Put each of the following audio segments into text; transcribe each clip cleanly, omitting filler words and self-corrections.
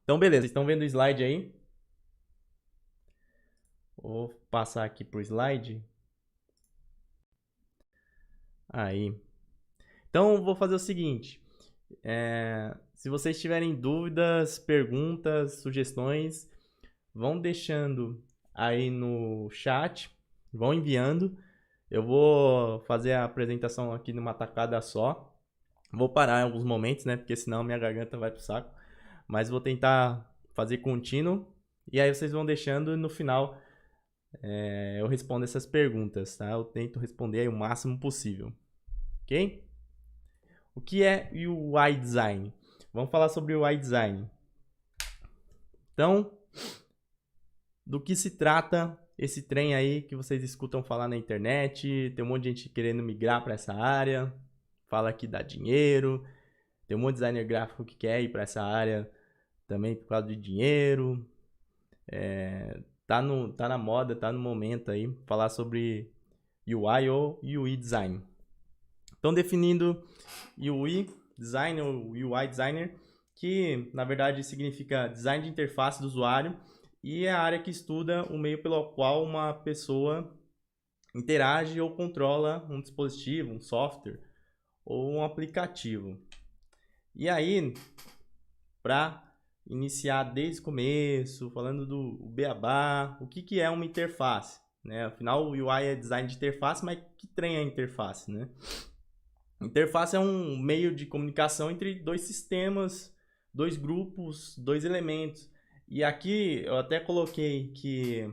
Então, beleza, vocês estão vendo o slide aí? Vou passar aqui pro slide. Aí. Então, vou fazer o seguinte. Se vocês tiverem dúvidas, perguntas, sugestões, vão deixando aí no chat, vão enviando. Eu vou fazer a apresentação aqui numa tacada só. Vou parar em alguns momentos, né? Porque senão minha garganta vai pro saco. Mas vou tentar fazer contínuo. E aí vocês vão deixando e no final eu respondo essas perguntas, tá? Eu tento responder aí o máximo possível, ok? O que é o UI Design? Vamos falar sobre o UI Design. Então, do que se trata esse trem aí que vocês escutam falar na internet? Tem um monte de gente querendo migrar para essa área, fala que dá dinheiro, tem um monte de designer gráfico que quer ir para essa área também por causa de dinheiro. Tá na moda, tá no momento aí, falar sobre UI ou UI Design. Então, definindo UI Design ou UI Designer, que na verdade significa design de interface do usuário e é a área que estuda o meio pelo qual uma pessoa interage ou controla um dispositivo, um software ou um aplicativo. E aí, para iniciar desde o começo, falando do beabá, o que é uma interface? Né? Afinal, o UI é design de interface, mas que trem é a interface? Né? Interface é um meio de comunicação entre dois sistemas, dois grupos, dois elementos. E aqui eu até coloquei que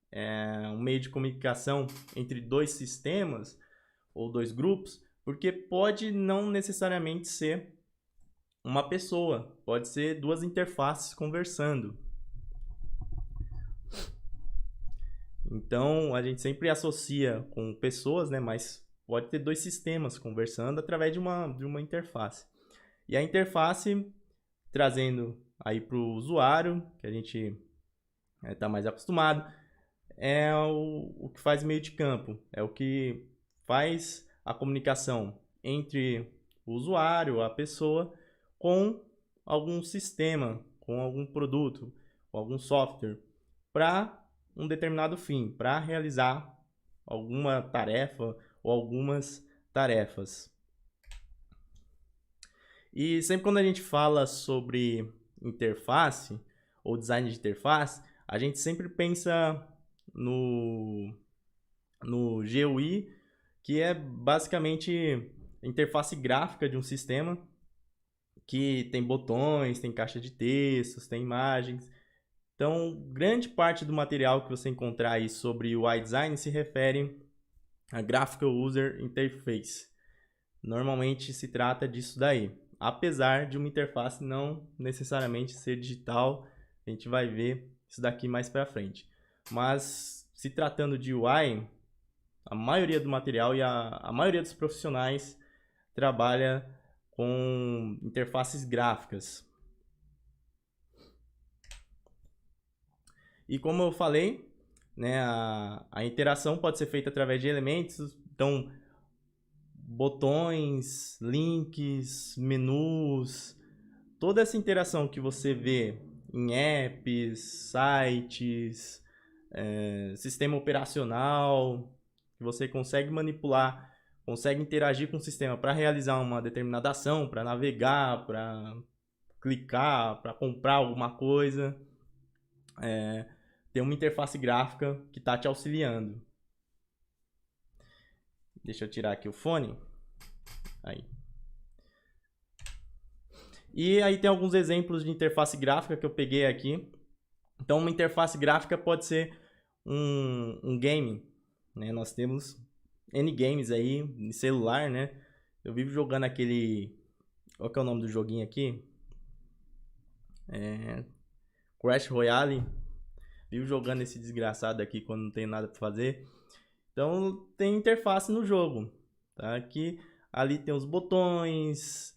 é um meio de comunicação entre dois sistemas ou dois grupos, porque pode não necessariamente ser uma pessoa, pode ser duas interfaces conversando. Então a gente sempre associa com pessoas, né? Mas pode ter dois sistemas conversando através de uma interface. E a interface trazendo aí para o usuário, que a gente está mais acostumado, é o que faz meio de campo, é o que faz a comunicação entre o usuário, a pessoa, com algum sistema, com algum produto, com algum software, para um determinado fim, para realizar alguma tarefa ou algumas tarefas. E sempre quando a gente fala sobre interface ou design de interface, a gente sempre pensa no, no GUI, que é basicamente a interface gráfica de um sistema que tem botões, tem caixa de textos, tem imagens. Então, grande parte do material que você encontrar aí sobre o UI design se refere a Graphical User Interface. Normalmente se trata disso daí. Apesar de uma interface não necessariamente ser digital, a gente vai ver isso daqui mais para frente. Mas se tratando de UI, a maioria do material e a maioria dos profissionais trabalha com interfaces gráficas. E como eu falei, né, a interação pode ser feita através de elementos, então botões, links, menus, toda essa interação que você vê em apps, sites, sistema operacional, que você consegue manipular, consegue interagir com o sistema para realizar uma determinada ação, para navegar, para clicar, para comprar alguma coisa, tem uma interface gráfica que está te auxiliando. Deixa eu tirar aqui o fone. Aí. E aí tem alguns exemplos de interface gráfica que eu peguei aqui. Então, uma interface gráfica pode ser um game, né? Nós temos N games aí em celular, né? Eu vivo jogando aquele... Qual que é o nome do joguinho aqui? Crash Royale. Vivo jogando esse desgraçado aqui quando não tem nada para fazer. Então, tem interface no jogo, tá? Que ali tem os botões,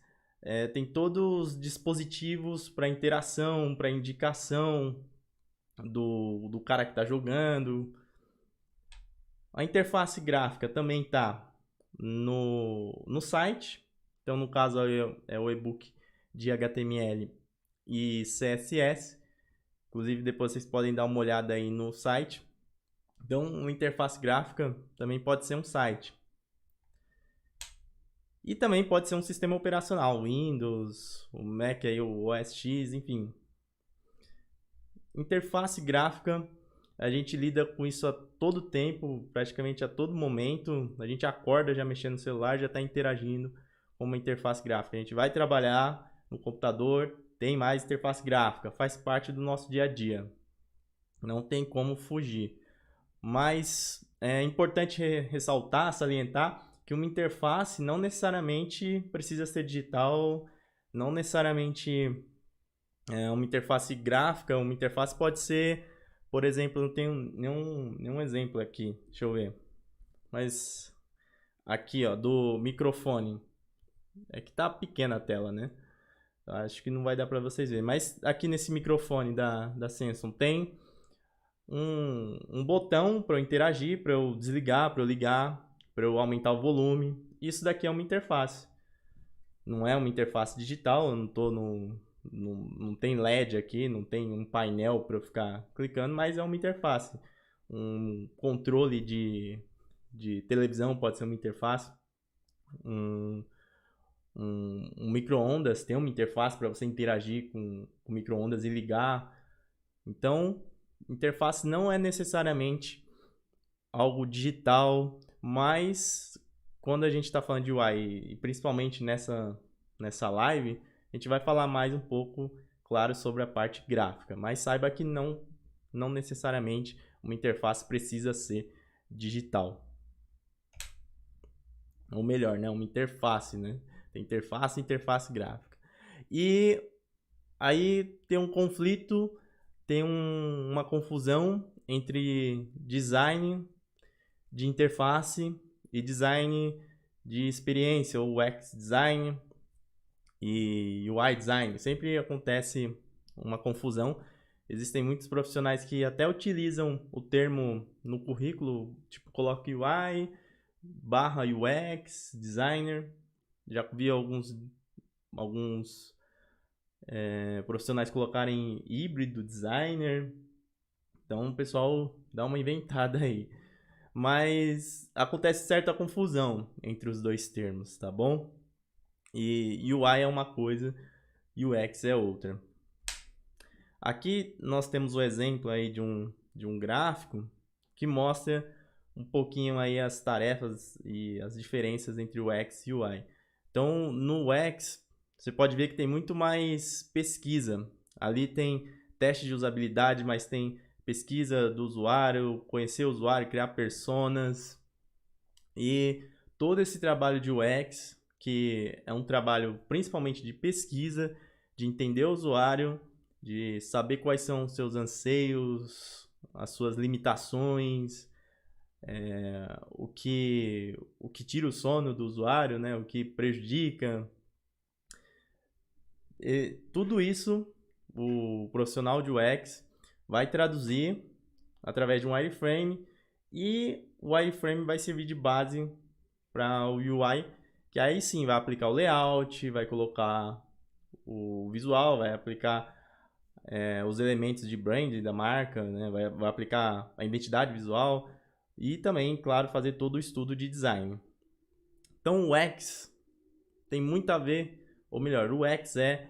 tem todos os dispositivos para interação, para indicação do cara que está jogando. A interface gráfica também está no site. Então, no caso, é o e-book de HTML. e CSS. Inclusive, depois vocês podem dar uma olhada aí no site. Então, uma interface gráfica também pode ser um site. E também pode ser um sistema operacional, Windows, o Mac, aí, o OS X, enfim. Interface gráfica, a gente lida com isso a todo tempo, praticamente a todo momento. A gente acorda já mexendo no celular, já está interagindo com uma interface gráfica. A gente vai trabalhar no computador, tem mais interface gráfica, faz parte do nosso dia a dia. Não tem como fugir. Mas é importante ressaltar, salientar, que uma interface não necessariamente precisa ser digital, não necessariamente uma interface gráfica. Uma interface pode ser, por exemplo, não tenho nenhum exemplo aqui, deixa eu ver. Mas aqui, ó, do microfone. É que tá pequena a tela, né? Acho que não vai dar para vocês verem. Mas aqui nesse microfone da Samsung tem um botão para eu interagir, para eu desligar, para eu ligar, para eu aumentar o volume. Isso daqui é uma interface. Não é uma interface digital, eu não tô não tem LED aqui, não tem um painel para eu ficar clicando, mas é uma interface. Um controle de televisão pode ser uma interface. Um micro-ondas tem uma interface para você interagir com o micro-ondas e ligar. Então, interface não é necessariamente algo digital, mas quando a gente está falando de UI, e principalmente nessa live, a gente vai falar mais um pouco, claro, sobre a parte gráfica. Mas saiba que não necessariamente uma interface precisa ser digital. Ou melhor, né? Uma interface, né? Tem interface e interface gráfica. E aí tem um conflito, tem uma confusão entre design de interface e design de experiência, ou UX design e UI design. Sempre acontece uma confusão. Existem muitos profissionais que até utilizam o termo no currículo, tipo, coloca UI / UX designer. Já vi alguns profissionais colocarem híbrido designer. Então o pessoal dá uma inventada aí. Mas acontece certa confusão entre os dois termos, tá bom? E UI é uma coisa, UX é outra. Aqui nós temos o exemplo aí de um gráfico que mostra um pouquinho aí as tarefas e as diferenças entre o UX e o UI. Então, no UX, você pode ver que tem muito mais pesquisa. Ali tem teste de usabilidade, mas tem pesquisa do usuário, conhecer o usuário, criar personas. E todo esse trabalho de UX, que é um trabalho principalmente de pesquisa, de entender o usuário, de saber quais são os seus anseios, as suas limitações, o que tira o sono do usuário, né? O que prejudica. E tudo isso o profissional de UX vai traduzir através de um wireframe, e o wireframe vai servir de base para o UI, que aí sim vai aplicar o layout, vai colocar o visual, vai aplicar os elementos de brand da marca, né? vai aplicar a identidade visual e também, claro, fazer todo o estudo de design. Então o UX tem muito a ver, ou melhor, o UX é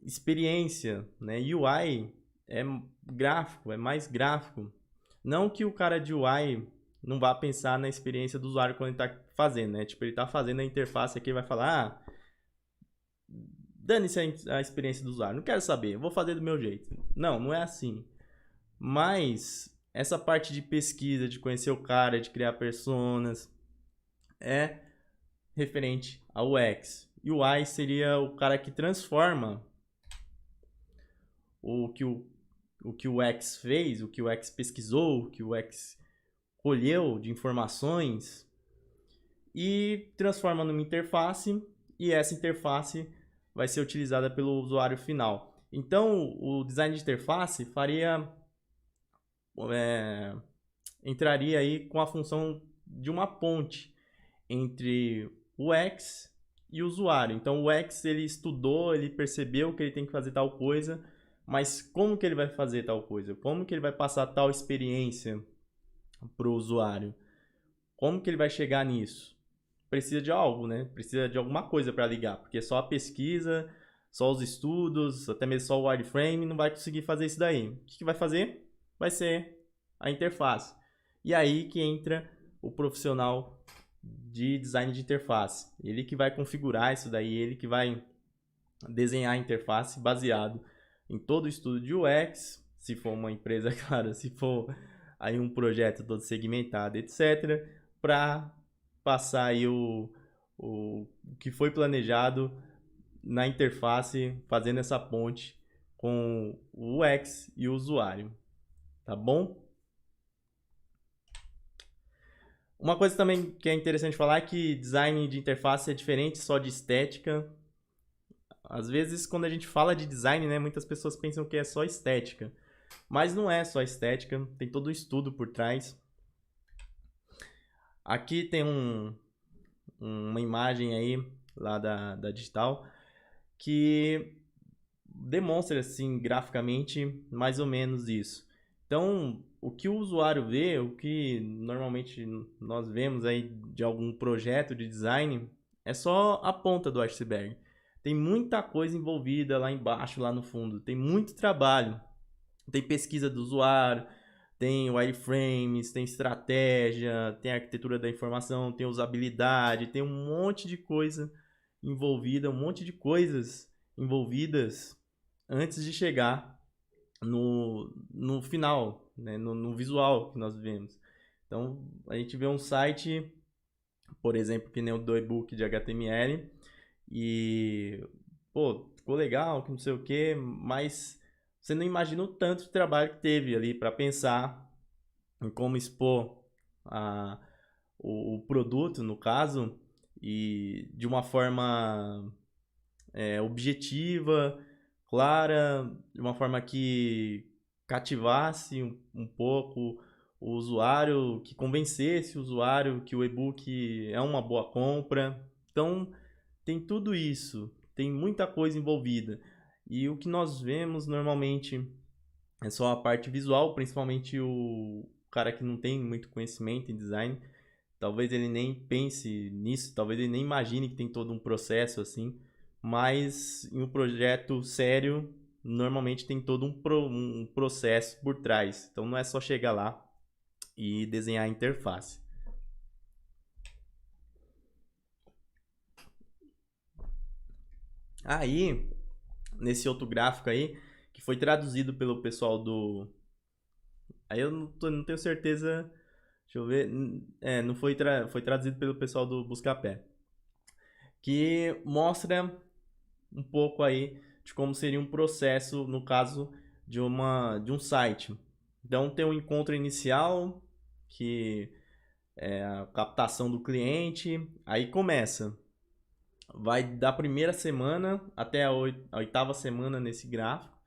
experiência, né? UI é gráfico, é mais gráfico. Não que o cara de UI não vá pensar na experiência do usuário quando ele está fazendo, né? Tipo, ele está fazendo a interface aqui e vai falar, dane-se a experiência do usuário, não quero saber, eu vou fazer do meu jeito. Não é assim. Mas essa parte de pesquisa, de conhecer o cara, de criar personas, é referente ao UX. E o UI seria o cara que transforma o que o UX fez, o que o UX pesquisou, o que o UX colheu de informações e transforma numa interface, e essa interface vai ser utilizada pelo usuário final. Então, o design de interface entraria aí com a função de uma ponte entre o UX e usuário. Então o UX ele estudou, ele percebeu que ele tem que fazer tal coisa, mas como que ele vai fazer tal coisa? Como que ele vai passar tal experiência para o usuário? Como que ele vai chegar nisso? Precisa de algo, né? Precisa de alguma coisa para ligar, porque só a pesquisa, só os estudos, até mesmo só o wireframe não vai conseguir fazer isso daí. O que vai fazer? Vai ser a interface. E aí que entra o profissional de design de interface. Ele que vai configurar isso daí, ele que vai desenhar a interface baseado em todo o estudo de UX, se for uma empresa, claro, se for aí um projeto todo segmentado, etc, para passar aí o que foi planejado na interface, fazendo essa ponte com o UX e o usuário, tá bom? Uma coisa também que é interessante falar é que design de interface é diferente só de estética. Às vezes, quando a gente fala de design, né, muitas pessoas pensam que é só estética. Mas não é só estética, tem todo um estudo por trás. Aqui tem uma imagem aí, lá da Digital, que demonstra, assim, graficamente, mais ou menos isso. Então, o que o usuário vê, o que normalmente nós vemos aí de algum projeto de design, é só a ponta do iceberg. Tem muita coisa envolvida lá embaixo, lá no fundo. Tem muito trabalho. Tem pesquisa do usuário, tem wireframes, tem estratégia, tem arquitetura da informação, tem usabilidade, tem um monte de coisa envolvida, um monte de coisas envolvidas antes de chegar no final, né? no visual que nós vemos. Então, a gente vê um site, por exemplo, que nem o do e-book de HTML, e, pô, ficou legal, que não sei o que, mas você não imagina o tanto de trabalho que teve ali para pensar em como expor a, o produto, no caso, e de uma forma objetiva, clara, de uma forma que cativasse um pouco o usuário, que convencesse o usuário que o e-book é uma boa compra. Então, tem tudo isso, tem muita coisa envolvida. E o que nós vemos normalmente é só a parte visual, principalmente o cara que não tem muito conhecimento em design. Talvez ele nem pense nisso, talvez ele nem imagine que tem todo um processo assim. Mas em um projeto sério, normalmente tem todo um processo por trás. Então não é só chegar lá e desenhar a interface. Aí, nesse outro gráfico aí, que foi traduzido pelo pessoal do... Aí eu não tenho certeza, deixa eu ver, não foi, foi traduzido pelo pessoal do Buscapé. Que mostra um pouco aí de como seria um processo, no caso de um site. Então tem um encontro inicial, que é a captação do cliente, aí começa. Vai da primeira semana até a oitava semana nesse gráfico.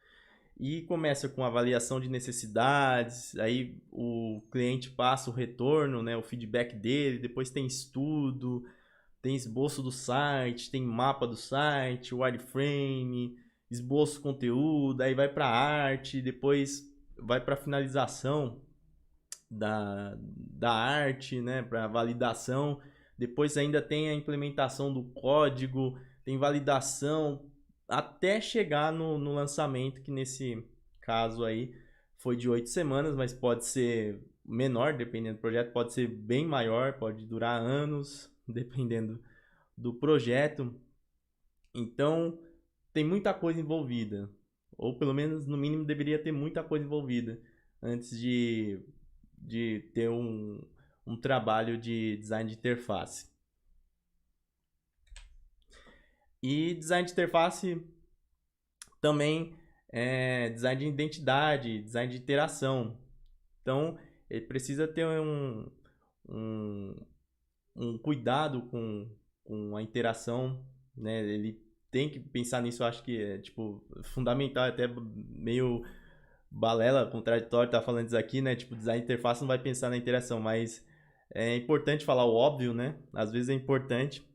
E começa com avaliação de necessidades, aí o cliente passa o retorno, né, o feedback dele, depois tem estudo, tem esboço do site, tem mapa do site, wireframe, esboço do conteúdo, aí vai para arte, depois vai para finalização da arte, né, para validação. Depois ainda tem a implementação do código, tem validação até chegar no lançamento, que nesse caso aí foi de 8 semanas, mas pode ser menor, dependendo do projeto, pode ser bem maior, pode durar anos, dependendo do projeto. Então, tem muita coisa envolvida, ou pelo menos, no mínimo, deveria ter muita coisa envolvida antes de ter um trabalho de design de interface. E design de interface também é design de identidade, design de interação. Então, ele precisa ter um cuidado com a interação, né? Ele tem que pensar nisso, eu acho que é tipo fundamental, até meio balela, contraditório tá falando isso aqui, né? Tipo, design de interface não vai pensar na interação, mas é importante falar o óbvio, né? Às vezes é importante.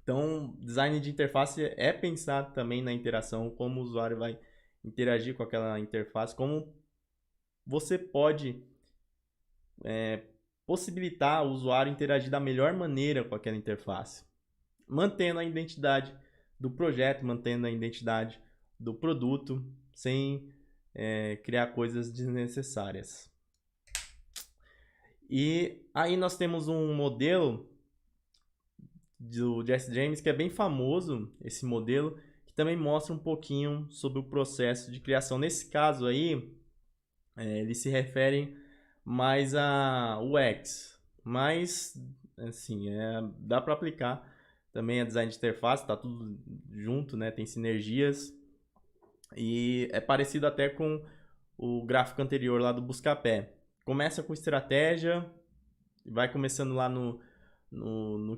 Então, design de interface é pensar também na interação, como o usuário vai interagir com aquela interface, como você pode possibilitar o usuário interagir da melhor maneira com aquela interface, mantendo a identidade do projeto, mantendo a identidade do produto, sem criar coisas desnecessárias. E aí nós temos um modelo do Jesse James que é bem famoso, esse modelo, que também mostra um pouquinho sobre o processo de criação. Nesse caso aí, eles se referem mais a UX, mas assim, dá para aplicar também a design de interface, tá tudo junto, né? Tem sinergias e é parecido até com o gráfico anterior lá do Buscapé. Começa com estratégia, vai começando lá no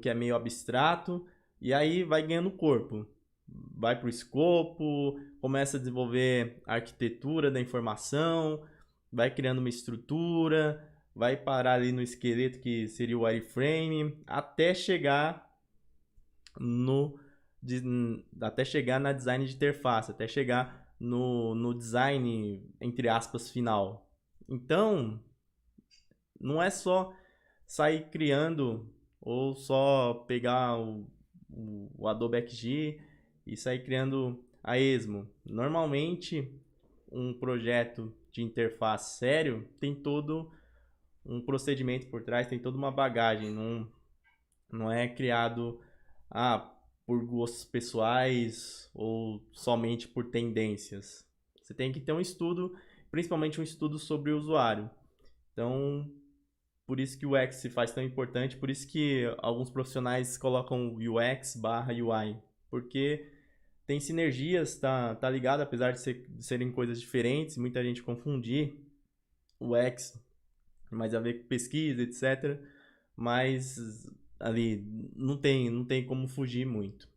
que é meio abstrato, e aí vai ganhando corpo. Vai para o escopo, começa a desenvolver a arquitetura da informação, vai criando uma estrutura, vai parar ali no esqueleto que seria o wireframe, até chegar até chegar na design de interface, até chegar no design, entre aspas, final. Então, não é só sair criando ou só pegar o Adobe XD e sair criando a esmo. Normalmente, um projeto de interface sério tem todo um procedimento por trás, tem toda uma bagagem. Não é criado por gostos pessoais ou somente por tendências. Você tem que ter um estudo, principalmente um estudo sobre o usuário. Então, por isso que o UX se faz tão importante, por isso que alguns profissionais colocam UX barra UI, porque tem sinergias, tá ligado, apesar de serem coisas diferentes, muita gente confundir o UX, mais a ver com pesquisa, etc. Mas ali não tem como fugir muito.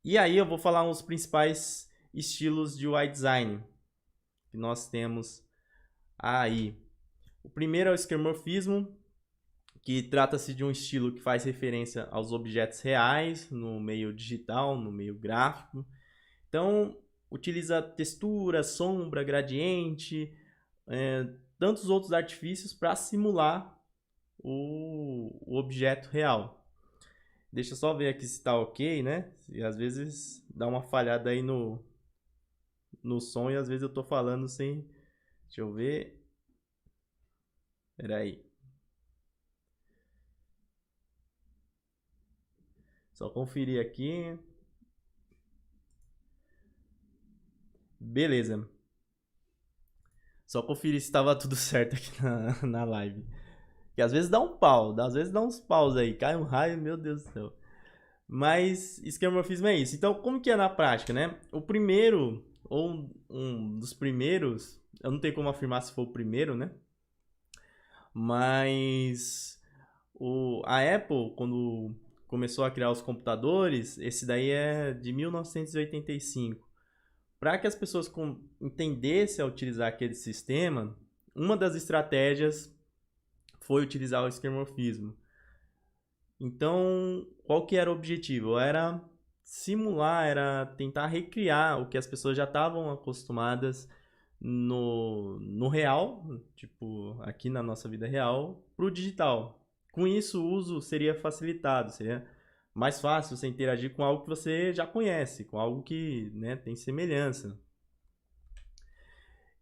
E aí eu vou falar uns principais estilos de UI design que nós temos aí. O primeiro é o esquemorfismo, que trata-se de um estilo que faz referência aos objetos reais no meio digital, no meio gráfico. Então, utiliza textura, sombra, gradiente, tantos outros artifícios para simular o objeto real. Deixa eu só ver aqui se está ok, né? E às vezes dá uma falhada aí no som e às vezes eu estou falando sem... Deixa eu ver. Espera aí. Só conferir aqui. Beleza. Só conferir se estava tudo certo aqui na live. Que às vezes dá um pau, às vezes dá uns paus aí. Cai um raio, meu Deus do céu. Mas esquemorfismo é isso. Então, como que é na prática, né? O primeiro, ou um dos primeiros, eu não tenho como afirmar se foi o primeiro, né? Mas a Apple, quando começou a criar os computadores, esse daí é de 1985. Para que as pessoas entendessem a utilizar aquele sistema, uma das estratégias foi utilizar o esquemorfismo. Então, qual que era o objetivo? Era simular, era tentar recriar o que as pessoas já estavam acostumadas no real, tipo, aqui na nossa vida real, para o digital. Com isso, o uso seria facilitado, seria mais fácil você interagir com algo que você já conhece, com algo que, né, tem semelhança.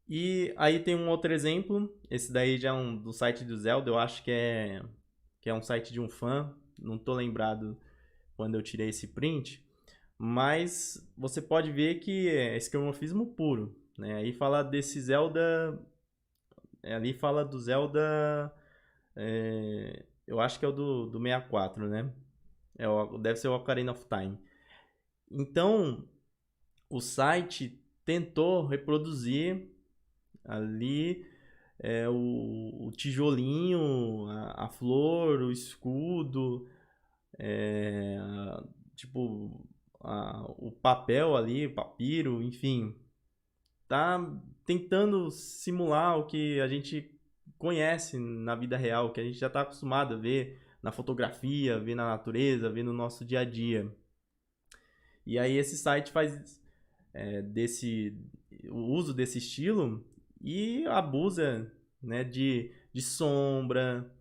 E aí tem um outro exemplo, esse daí já é do site do Zelda, eu acho que é um site de um fã, não tô lembrado quando eu tirei esse print, mas você pode ver que é esquemorfismo puro, né? Aí fala desse Zelda, ali fala do Zelda, eu acho que é o do 64, né? Deve ser o Ocarina of Time. Então, o site tentou reproduzir ali o tijolinho, a flor, o escudo, é, tipo, o papel ali, papiro, enfim. Tá tentando simular o que a gente conhece na vida real, que a gente já está acostumado a ver na fotografia, ver na natureza, ver no nosso dia a dia. E aí esse site faz o uso desse estilo e abusa, né, de sombra,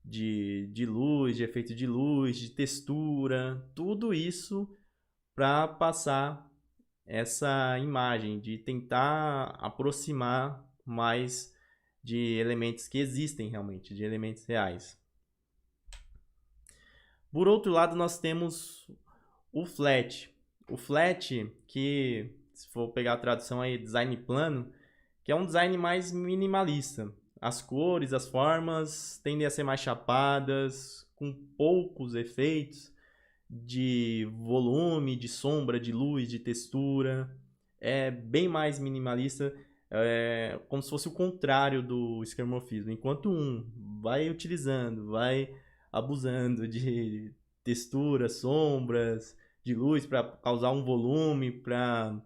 de luz, de efeito de luz, de textura, tudo isso para passar essa imagem, de tentar aproximar mais de elementos que existem realmente, de elementos reais. Por outro lado, nós temos o flat. O flat, que se for pegar a tradução aí, design plano, que é um design mais minimalista. As cores, as formas tendem a ser mais chapadas, com poucos efeitos de volume, de sombra, de luz, de textura. É bem mais minimalista, como se fosse o contrário do esquemorfismo. Enquanto um vai utilizando, vai abusando de texturas, sombras, de luz para causar um volume, para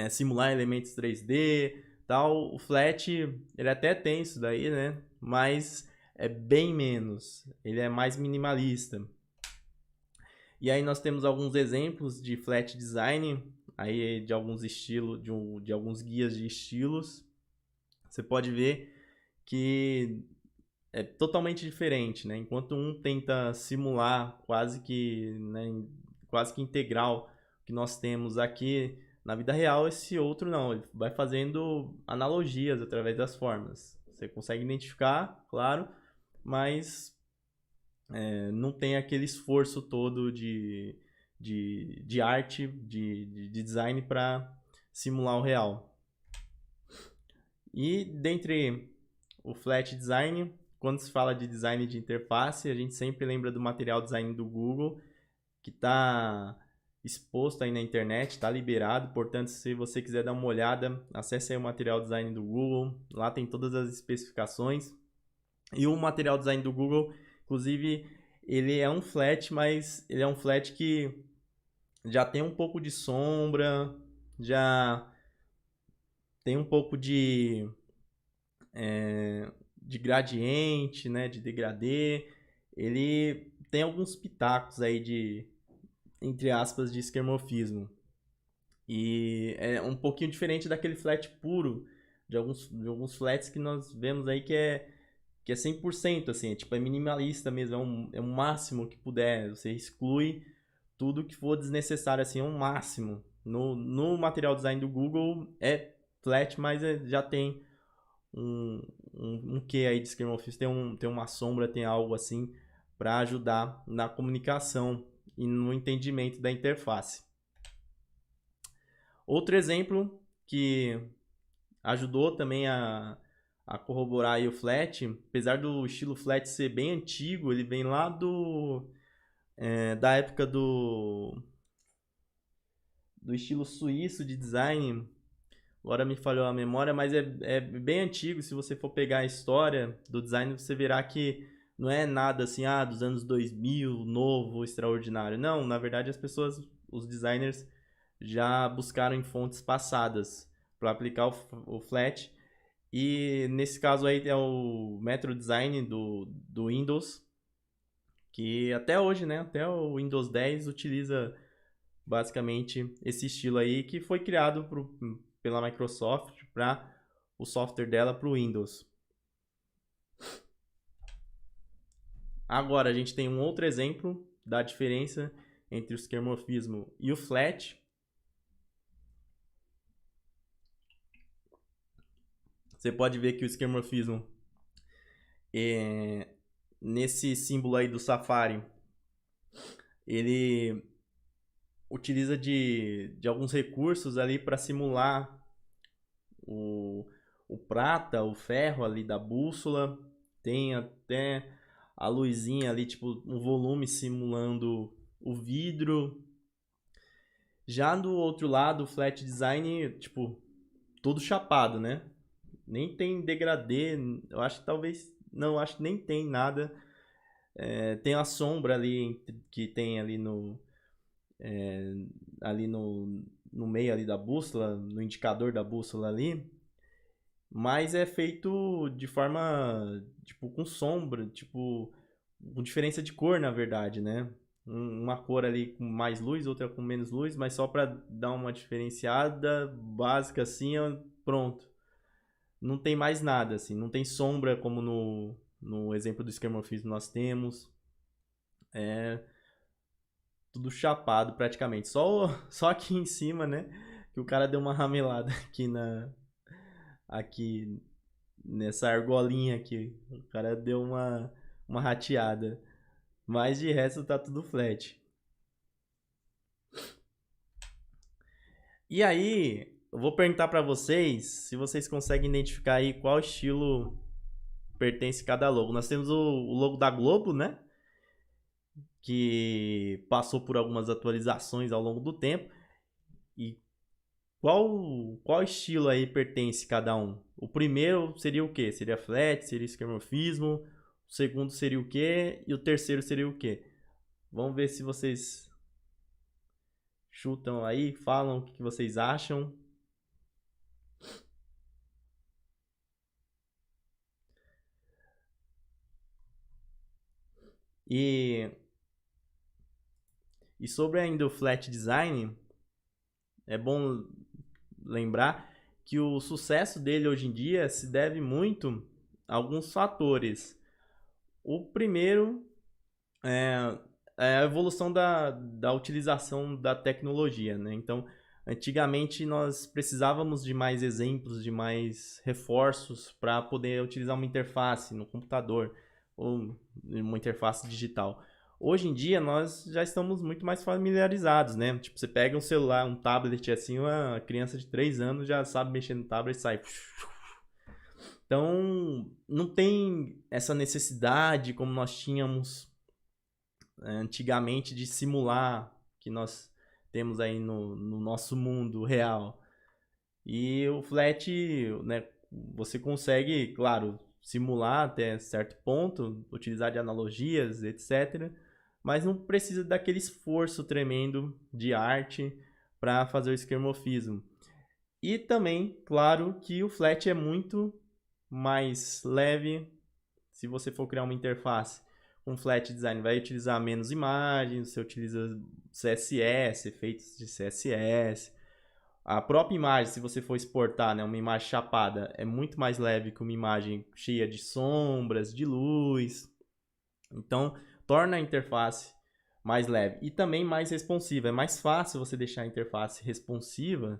simular elementos 3D, tal. O flat, ele até tem isso daí, né? Mas é bem menos. Ele é mais minimalista. E aí nós temos alguns exemplos de flat design, aí de alguns estilos, de alguns guias de estilos. Você pode ver que é totalmente diferente, né? Enquanto um tenta simular quase que, né, quase que integral o que nós temos aqui na vida real, esse outro não, ele vai fazendo analogias através das formas. Você consegue identificar, claro, mas não tem aquele esforço todo de arte, de design para simular o real. E dentre o flat design, quando se fala de design de interface, a gente sempre lembra do material design do Google, que está exposto aí na internet, está liberado. Portanto, se você quiser dar uma olhada, acesse aí o material design do Google. Lá tem todas as especificações. E o material design do Google, inclusive, ele é um flat, mas ele é um flat que já tem um pouco de sombra, já tem um pouco de gradiente, né, de degradê. Ele tem alguns pitacos aí de, entre aspas, de esquemorfismo. E é um pouquinho diferente daquele flat puro, de alguns flats que nós vemos aí que é 100%, assim, é minimalista mesmo, é um máximo que puder, você exclui tudo que for desnecessário, assim, é um máximo. No material design do Google é flat, mas já tem um quê aí de esquemorfismo, tem uma sombra, tem algo assim para ajudar na comunicação e no entendimento da interface. Outro exemplo que ajudou também a corroborar aí o flat, apesar do estilo flat ser bem antigo, ele vem lá da época do estilo suíço de design. Agora me falhou a memória, mas é bem antigo. Se você for pegar a história do design, você verá que não é nada assim, dos anos 2000, novo, extraordinário. Não, na verdade os designers já buscaram em fontes passadas para aplicar o flat. E nesse caso aí é o Metro Design do Windows, que até hoje, né, até o Windows 10 utiliza basicamente esse estilo aí que foi criado pela Microsoft para o software dela para o Windows. Agora a gente tem um outro exemplo da diferença entre o esquemorfismo e o flat. Você pode ver que o esquemorfismo, nesse símbolo aí do Safari, ele utiliza de alguns recursos ali para simular o prata, o ferro ali da bússola. Tem até a luzinha ali, tipo um volume simulando o vidro. Já do outro lado, o flat design, tipo, todo chapado, né? Nem tem degradê, eu acho que talvez, não, acho que nem tem nada. Tem a sombra ali que tem ali no meio ali da bússola, no indicador da bússola ali, mas é feito de forma, tipo, com sombra, tipo, com diferença de cor, na verdade, né? Uma cor ali com mais luz, outra com menos luz, mas só para dar uma diferenciada básica assim, pronto. Não tem mais nada, assim. Não tem sombra como no exemplo do esquemorfismo nós temos. É tudo chapado praticamente. Só aqui em cima, né? Que o cara deu uma ramelada aqui nessa argolinha aqui. O cara deu uma rateada. Mas de resto tá tudo flat. E aí, eu vou perguntar para vocês se vocês conseguem identificar aí qual estilo pertence cada logo. Nós temos o logo da Globo, né? Que passou por algumas atualizações ao longo do tempo. E qual estilo aí pertence cada um? O primeiro seria o quê? Seria flat, seria esquemorfismo. O segundo seria o quê? E o terceiro seria o quê? Vamos ver se vocês chutam aí, falam o que vocês acham. E, e sobre ainda o flat design, é bom lembrar que o sucesso dele hoje em dia se deve muito a alguns fatores. O primeiro é a evolução da utilização da tecnologia, né? Então, antigamente nós precisávamos de mais exemplos, de mais reforços para poder utilizar uma interface no computador ou uma interface digital. Hoje em dia nós já estamos muito mais familiarizados, né? Tipo, você pega um celular, um tablet assim, uma criança de 3 anos já sabe mexer no tablet e sai. Então, não tem essa necessidade como nós tínhamos antigamente de simular que nós temos aí no nosso mundo real. E o flat, né, você consegue, claro, simular até certo ponto, utilizar de analogias, etc. Mas não precisa daquele esforço tremendo de arte para fazer o esquemorfismo. E também, claro, que o flat é muito mais leve se você for criar uma interface com flat design. Vai utilizar menos imagens, você utiliza CSS, efeitos de CSS. A própria imagem, se você for exportar, né, uma imagem chapada, é muito mais leve que uma imagem cheia de sombras, de luz. Então, torna a interface mais leve e também mais responsiva. É mais fácil você deixar a interface responsiva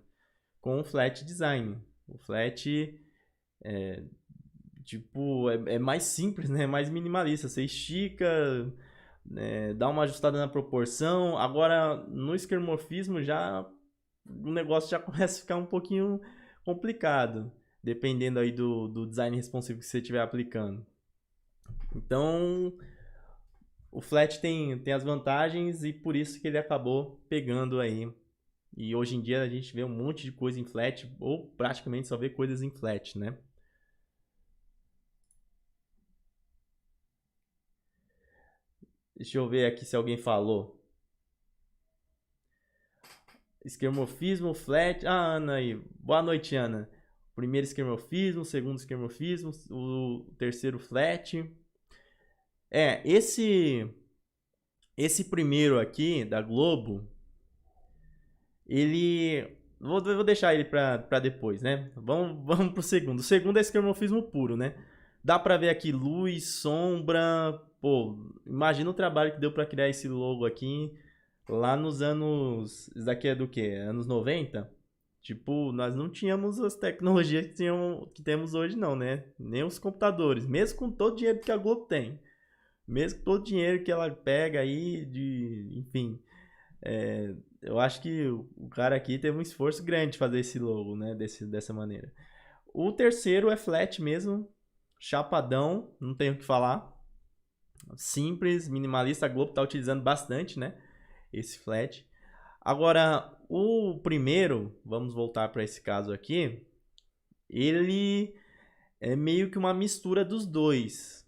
com o flat design. O flat é mais simples, né? É mais minimalista. Você estica, né? Dá uma ajustada na proporção. Agora, no esquemorfismo já o negócio já começa a ficar um pouquinho complicado, dependendo aí do design responsivo que você estiver aplicando. Então, o Flat tem as vantagens e por isso que ele acabou pegando aí. E hoje em dia a gente vê um monte de coisa em Flat, ou praticamente só vê coisas em Flat, né? Deixa eu ver aqui se alguém falou. Esquemorfismo, Flat. Ah, Ana aí. Boa noite, Ana. Primeiro esquemorfismo, segundo esquemorfismo, o terceiro Flat. Esse primeiro aqui da Globo, ele vou deixar ele pra depois, né? Vamos pro segundo. O segundo é esquemorfismo puro, né? Dá pra ver aqui luz, sombra. Pô, imagina o trabalho que deu pra criar esse logo aqui lá nos anos. Isso daqui é do quê? Anos 90? Tipo, nós não tínhamos as tecnologias que temos hoje, não, né? Nem os computadores, mesmo com todo o dinheiro que a Globo tem. Mesmo com todo o dinheiro que ela pega aí, enfim. Eu acho que o cara aqui teve um esforço grande de fazer esse logo, né? Dessa maneira. O terceiro é flat mesmo, chapadão, não tenho o que falar. Simples, minimalista, a Globo tá utilizando bastante, né? Esse flat. Agora, o primeiro, vamos voltar para esse caso aqui, ele é meio que uma mistura dos dois.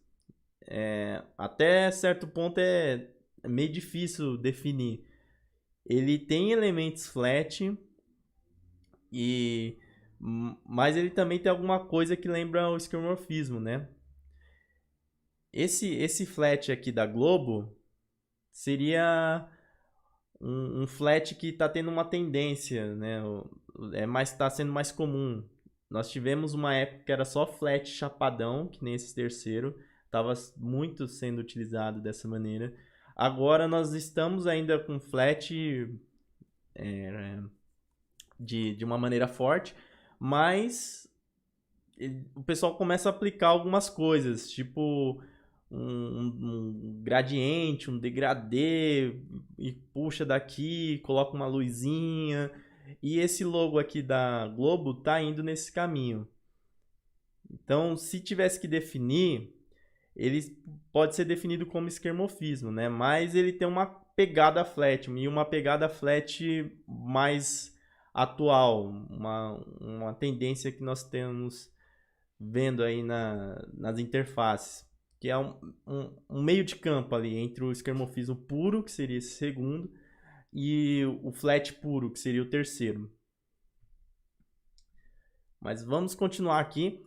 Até certo ponto é meio difícil definir. Ele tem elementos flat e mas ele também tem alguma coisa que lembra o esquemorfismo, né? esse flat aqui da Globo seria um flat que está tendo uma tendência, né? Está sendo mais comum. Nós tivemos uma época que era só flat chapadão, que nem esse terceiro, estava muito sendo utilizado dessa maneira. Agora nós estamos ainda com flat de uma maneira forte, mas o pessoal começa a aplicar algumas coisas, tipo um gradiente, um degradê, e puxa daqui, coloca uma luzinha. E esse logo aqui da Globo tá indo nesse caminho. Então, se tivesse que definir, ele pode ser definido como esquermorfismo, né? Mas ele tem uma pegada flat, e uma pegada flat mais atual, uma tendência que nós temos vendo aí nas interfaces, que é um meio de campo ali entre o esquermorfismo puro, que seria esse segundo, e o flat puro, que seria o terceiro. Mas vamos continuar aqui.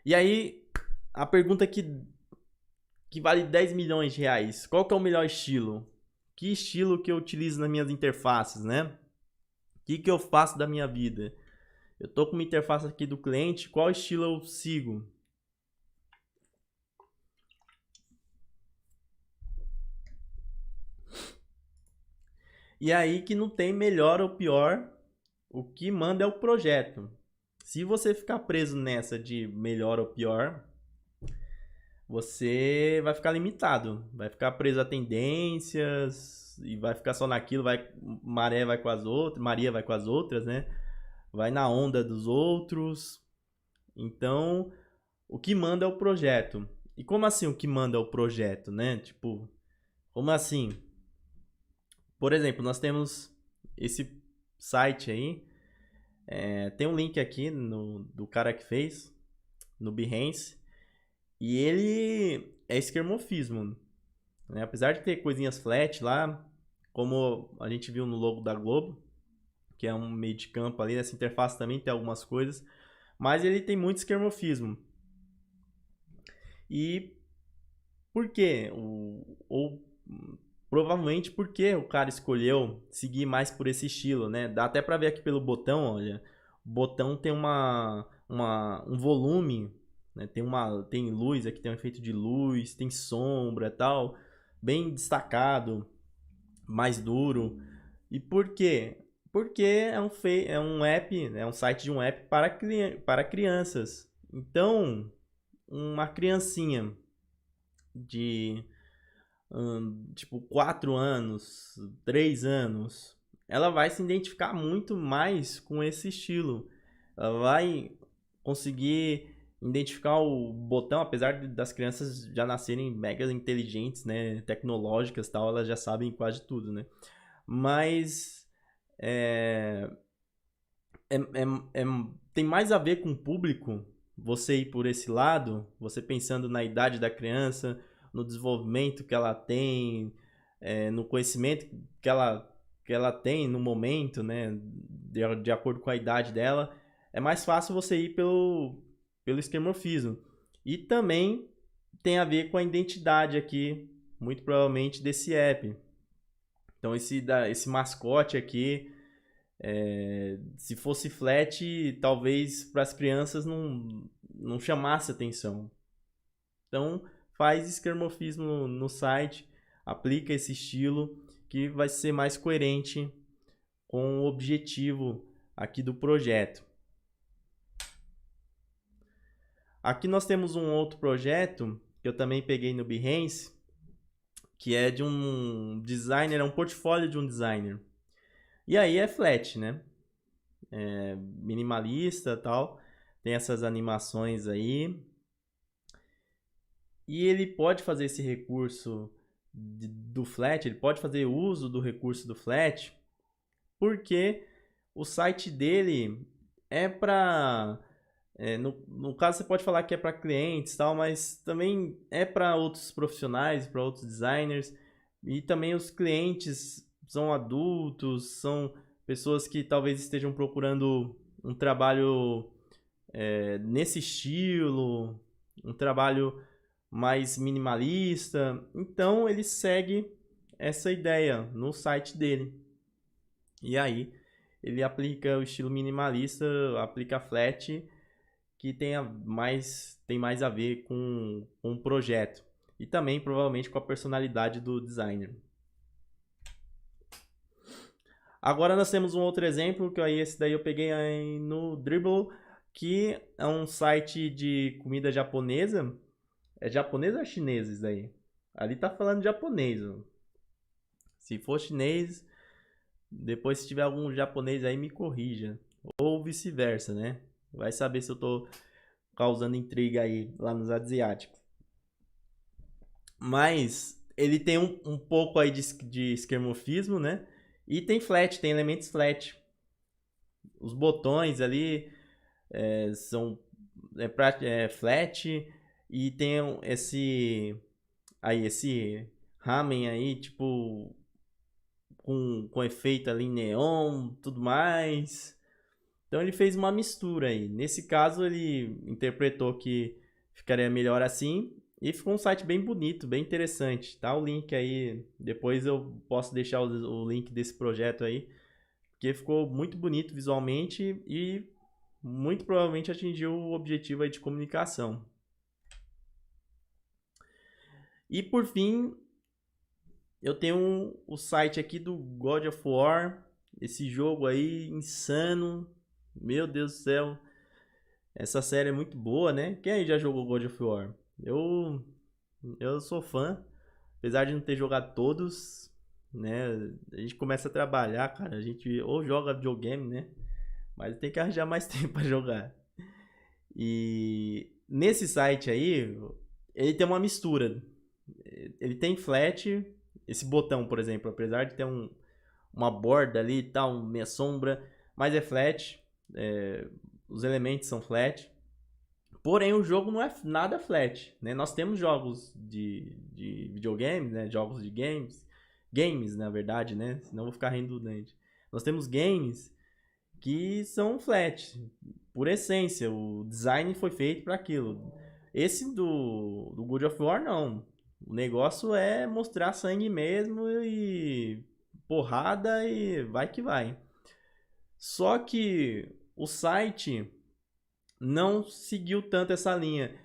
E aí, a pergunta que vale 10 milhões de reais. Qual que é o melhor estilo? Que estilo que eu utilizo nas minhas interfaces, né? O que eu faço da minha vida? Eu tô com uma interface aqui do cliente, qual estilo eu sigo? E aí que não tem melhor ou pior, o que manda é o projeto. Se você ficar preso nessa de melhor ou pior, você vai ficar limitado, vai ficar preso a tendências e vai ficar só naquilo, Maria vai com as outras, né? Vai na onda dos outros. Então, o que manda é o projeto. E como assim o que manda é o projeto, né? Tipo, como assim? Por exemplo, nós temos esse site aí, tem um link aqui do cara que fez, no Behance, e ele é esquermorfismo, né? Apesar de ter coisinhas flat lá, como a gente viu no logo da Globo, que é um meio de campo ali, nessa interface também tem algumas coisas, mas ele tem muito esquermorfismo. E por quê? Ou provavelmente porque o cara escolheu seguir mais por esse estilo, né? Dá até pra ver aqui pelo botão, olha. O botão tem um volume, né? Tem luz, aqui tem um efeito de luz, tem sombra e tal, bem destacado, mais duro. E por quê? Porque é um app, é um site de um app para crianças. Então, uma criancinha de tipo 4 anos, 3 anos, ela vai se identificar muito mais com esse estilo. Ela vai conseguir identificar o botão, apesar das crianças já nascerem mega inteligentes, né, tecnológicas, tal, elas já sabem quase tudo, né? Mas é, é, é, tem mais a ver com o público, você ir por esse lado, você pensando na idade da criança, no desenvolvimento que ela tem, no conhecimento que ela tem no momento, né, de acordo com a idade dela, é mais fácil você ir pelo esquemorfismo. E também tem a ver com a identidade aqui, muito provavelmente, desse app. Então esse mascote aqui, se fosse flat, talvez para as crianças não chamasse atenção. Então faz esquermorfismo no site, aplica esse estilo que vai ser mais coerente com o objetivo aqui do projeto. Aqui nós temos um outro projeto que eu também peguei no Behance, que é de um designer, é um portfólio de um designer. E aí é flat, né? É minimalista e tal. Tem essas animações aí. E ele pode fazer esse recurso do flat, ele pode fazer uso do recurso do flat, porque o site dele é para... no caso você pode falar que é para clientes tal, mas também é para outros profissionais, para outros designers, e também os clientes são adultos, são pessoas que talvez estejam procurando um trabalho nesse estilo, um trabalho mais minimalista. Então ele segue essa ideia no site dele. E aí ele aplica o estilo minimalista, aplica flat, que tem mais a ver com o projeto. E também provavelmente com a personalidade do designer. Agora nós temos um outro exemplo, que aí esse daí eu peguei aí no Dribbble, que é um site de comida japonesa. É japonês ou é chinês isso daí? Ali tá falando japonês. Ó. Se for chinês, depois se tiver algum japonês aí me corrija. Ou vice-versa, né? Vai saber se eu tô causando intriga aí lá nos asiáticos. Mas ele tem um pouco aí de esquemorfismo, né? E tem flat, tem elementos flat. Os botões ali são flat e tem esse ramen aí, tipo, com efeito ali neon, tudo mais. Então ele fez uma mistura aí. Nesse caso ele interpretou que ficaria melhor assim e ficou um site bem bonito, bem interessante. Tá o link aí, depois eu posso deixar o link desse projeto aí, porque ficou muito bonito visualmente e muito provavelmente atingiu o objetivo aí de comunicação. E por fim, eu tenho o site aqui do God of War, esse jogo aí insano. Meu Deus do céu. Essa série é muito boa, né? Quem aí já jogou God of War? Eu sou fã, apesar de não ter jogado todos, né? A gente começa a trabalhar, cara, a gente ou joga videogame, né? Mas tem que arranjar mais tempo para jogar. E nesse site aí, ele tem uma mistura. Ele tem flat, esse botão, por exemplo, apesar de ter uma borda ali e tal, meia sombra, mas é flat. Os elementos são flat. Porém, o jogo não é nada flat, né? Nós temos jogos de videogame, né? Jogos de games, na verdade, né? Senão eu vou ficar redundante. Nós temos games que são flat, por essência. O design foi feito para aquilo. Esse do God of War, não. O negócio é mostrar sangue mesmo e porrada e vai que vai. Só que o site não seguiu tanto essa linha.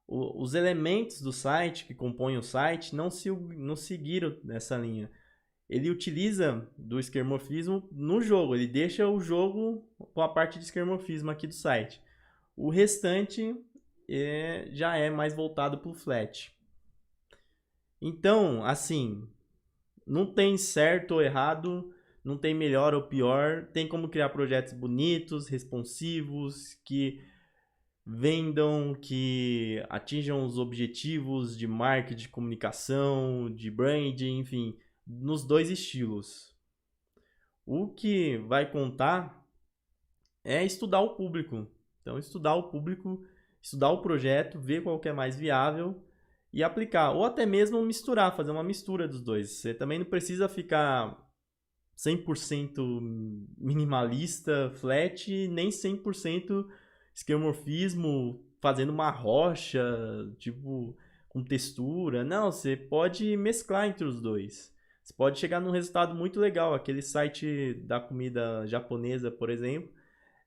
Os elementos do site que compõem o site não seguiram essa linha. Ele utiliza do esquemorfismo no jogo, ele deixa o jogo com a parte de esquemorfismo aqui do site. O restante já é mais voltado para o flat. Então, assim, não tem certo ou errado, não tem melhor ou pior, tem como criar projetos bonitos, responsivos, que vendam, que atinjam os objetivos de marketing, de comunicação, de branding, enfim, nos dois estilos. O que vai contar é estudar o público. Então, estudar o público, estudar o projeto, ver qual que é mais viável e aplicar. Ou até mesmo misturar, fazer uma mistura dos dois. Você também não precisa ficar 100% minimalista, flat, nem 100% esquemorfismo, fazendo uma rocha, tipo, com textura. Não, você pode mesclar entre os dois. Você pode chegar num resultado muito legal. Aquele site da comida japonesa, por exemplo,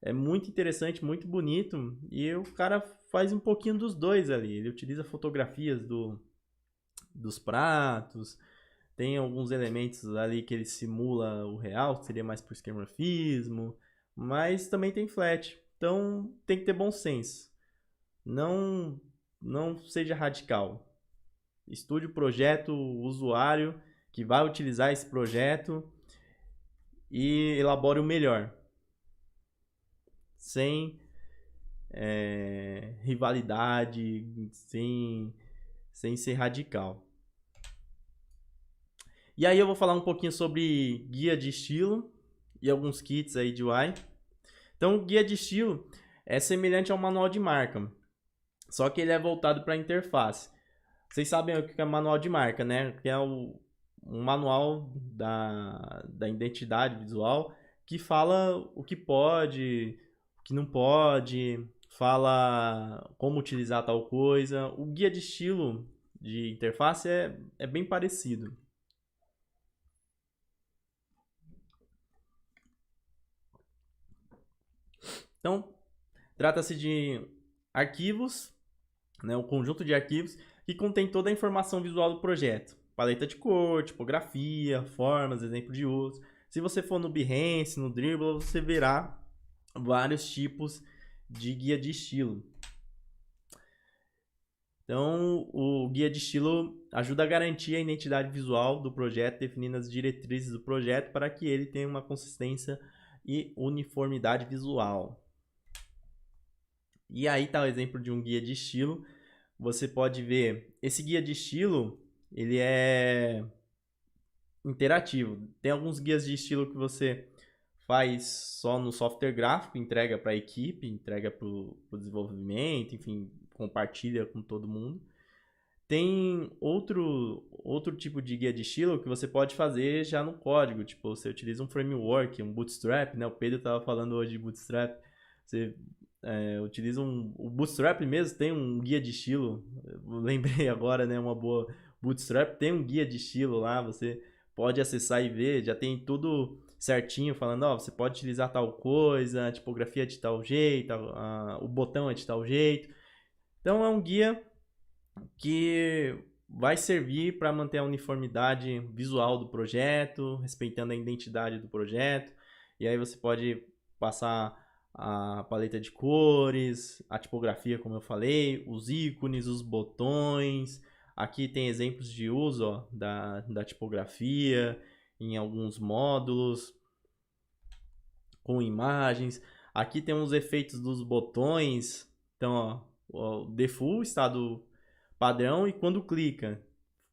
é muito interessante, muito bonito. E o cara faz um pouquinho dos dois ali. Ele utiliza fotografias dos pratos. Tem alguns elementos ali que ele simula o real, que seria mais por esquemorfismo. Mas também tem flat. Então tem que ter bom senso. Não seja radical. Estude o projeto, o usuário que vai utilizar esse projeto e elabore o melhor. Sem rivalidade, sem ser radical. E aí eu vou falar um pouquinho sobre guia de estilo e alguns kits aí de UI. Então, o guia de estilo é semelhante ao manual de marca, só que ele é voltado para a interface. Vocês sabem o que é manual de marca, né? Que é um manual da identidade visual que fala o que pode, o que não pode, fala como utilizar tal coisa. O guia de estilo de interface é bem parecido. Então, trata-se de arquivos, né, um conjunto de arquivos que contém toda a informação visual do projeto. Paleta de cor, tipografia, formas, exemplo de uso. Se você for no Behance, no Dribbble, você verá vários tipos de guia de estilo. Então, o guia de estilo ajuda a garantir a identidade visual do projeto, definindo as diretrizes do projeto para que ele tenha uma consistência e uniformidade visual. E aí está o exemplo de um guia de estilo. Você pode ver, esse guia de estilo, ele é interativo. Tem alguns guias de estilo que você faz só no software gráfico, entrega para a equipe, entrega para o desenvolvimento, enfim, compartilha com todo mundo. Tem outro tipo de guia de estilo que você pode fazer já no código, tipo, você utiliza um framework, um Bootstrap, né? O Pedro estava falando hoje de Bootstrap. Você utiliza o Bootstrap mesmo, tem um guia de estilo. Eu lembrei agora, né? Uma boa Bootstrap tem um guia de estilo lá, você pode acessar e ver, já tem tudo certinho, falando, ó, você pode utilizar tal coisa, a tipografia é de tal jeito, o botão é de tal jeito. Então é um guia que vai servir para manter a uniformidade visual do projeto, respeitando a identidade do projeto. E aí você pode passar a paleta de cores, a tipografia, como eu falei, os ícones, os botões. Aqui tem exemplos de uso, ó, da tipografia em alguns módulos, com imagens. Aqui tem os efeitos dos botões. Então, ó, o default, estado padrão, e quando clica,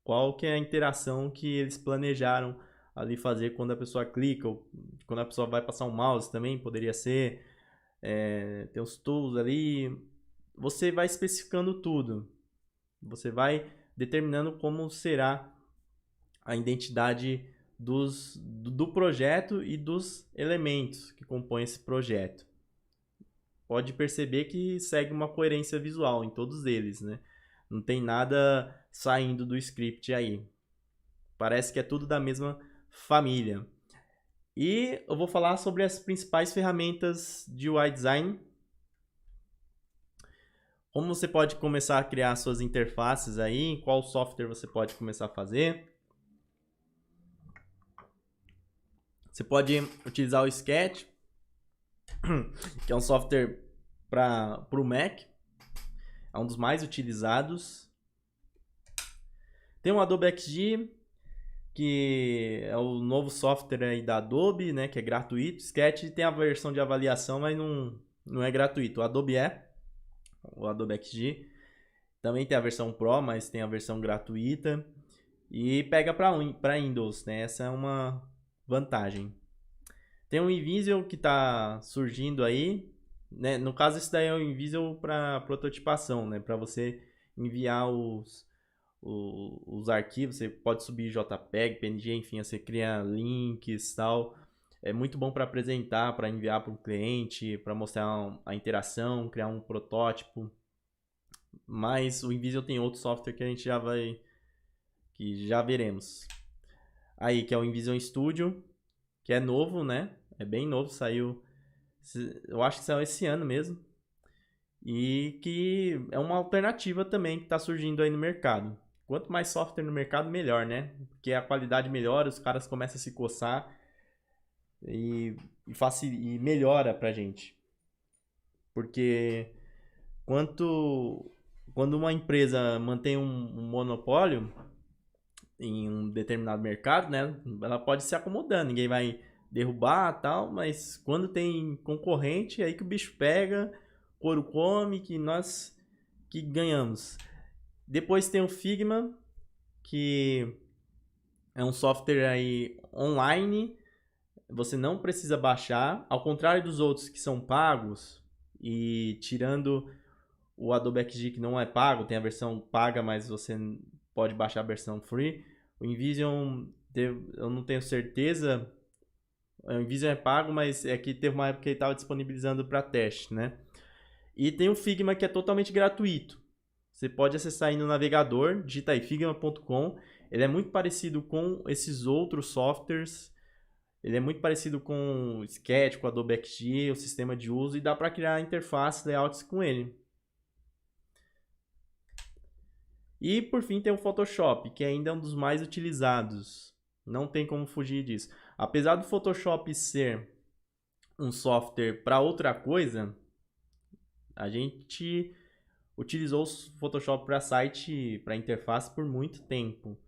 qual que é a interação que eles planejaram ali fazer quando a pessoa clica, ou quando a pessoa vai passar um mouse também, poderia ser, tem os tools ali, você vai especificando tudo, você vai determinando como será a identidade do projeto e dos elementos que compõem esse projeto. Pode perceber que segue uma coerência visual em todos eles, né? Não tem nada saindo do script aí. Parece que é tudo da mesma família. E eu vou falar sobre as principais ferramentas de UI Design. Como você pode começar a criar suas interfaces aí, em qual software você pode começar a fazer. Você pode utilizar o Sketch, que é um software para o Mac. É um dos mais utilizados. Tem o Adobe XD, que é o novo software aí da Adobe, né, que é gratuito. Sketch tem a versão de avaliação, mas não é gratuito. O Adobe o Adobe XD. Também tem a versão Pro, mas tem a versão gratuita. E pega para Windows, né? Essa é uma vantagem. Tem o InVisual que está surgindo aí, né? No caso, esse daí é o InVisual para prototipação, né? Para você enviar os arquivos, você pode subir JPEG, PNG, enfim, você cria links e tal. É muito bom para apresentar, para enviar para o cliente, para mostrar a interação, criar um protótipo. Mas o InVisual tem outro software que a gente que já veremos. Aí, que é o InVisual Studio, que é novo, né? É bem novo, saiu, eu acho que saiu esse ano mesmo. E que é uma alternativa também que está surgindo aí no mercado. Quanto mais software no mercado, melhor, né? Porque a qualidade melhora, os caras começam a se coçar e melhora pra gente. Porque quando uma empresa mantém um monopólio em um determinado mercado, né? Ela pode se acomodando, ninguém vai derrubar tal, mas quando tem concorrente, é aí que o bicho pega, couro come, que nós que ganhamos. Depois tem o Figma, que é um software aí online, você não precisa baixar, ao contrário dos outros que são pagos, e tirando o Adobe XD que não é pago, tem a versão paga, mas você pode baixar a versão free. O InVision, eu não tenho certeza, o InVision é pago, mas é que teve uma época que ele estava disponibilizando para teste, né? E tem o Figma que é totalmente gratuito. Você pode acessar aí no navegador, digita aí figma.com. Ele é muito parecido com esses outros softwares. Ele é muito parecido com o Sketch, com o Adobe XD, o sistema de uso, e dá para criar interfaces, layouts com ele. E por fim tem o Photoshop, que ainda é um dos mais utilizados. Não tem como fugir disso. Apesar do Photoshop ser um software para outra coisa, a gente utilizou o Photoshop para site, para interface por muito tempo.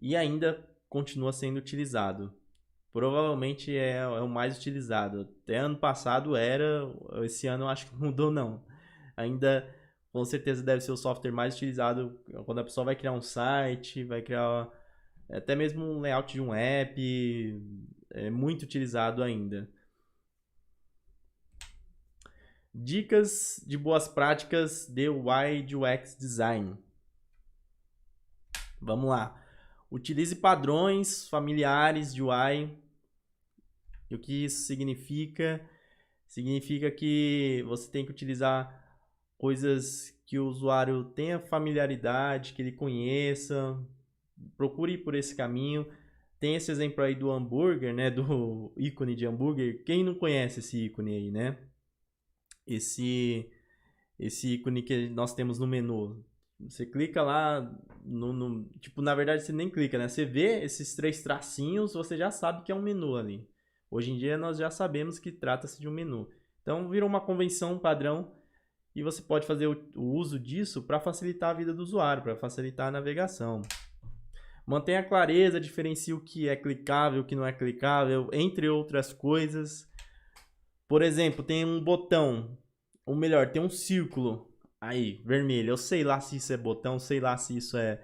E ainda continua sendo utilizado. Provavelmente é o mais utilizado. Até ano passado era, esse ano eu acho que não mudou não. Ainda com certeza deve ser o software mais utilizado quando a pessoa vai criar um site, vai criar até mesmo um layout de um app, é muito utilizado ainda. Dicas de boas práticas de UI UX Design. Vamos lá. Utilize padrões familiares de UI. E o que isso significa? Significa que você tem que utilizar coisas que o usuário tenha familiaridade, que ele conheça. Procure ir por esse caminho. Tem esse exemplo aí do hambúrguer, né? Do ícone de hambúrguer. Quem não conhece esse ícone aí, né? Esse ícone que nós temos no menu. Você clica lá tipo, na verdade você nem clica, né? Você vê esses 3 tracinhos, você já sabe que é um menu ali. Hoje em dia nós já sabemos que trata-se de um menu. Então virou uma convenção, um padrão, e você pode fazer o uso disso para facilitar a vida do usuário, para facilitar a navegação. Mantenha a clareza, diferencie o que é clicável, o que não é clicável, entre outras coisas. Por exemplo, tem um botão, ou melhor, tem um círculo aí, vermelho. Eu sei lá se isso é botão, sei lá se isso é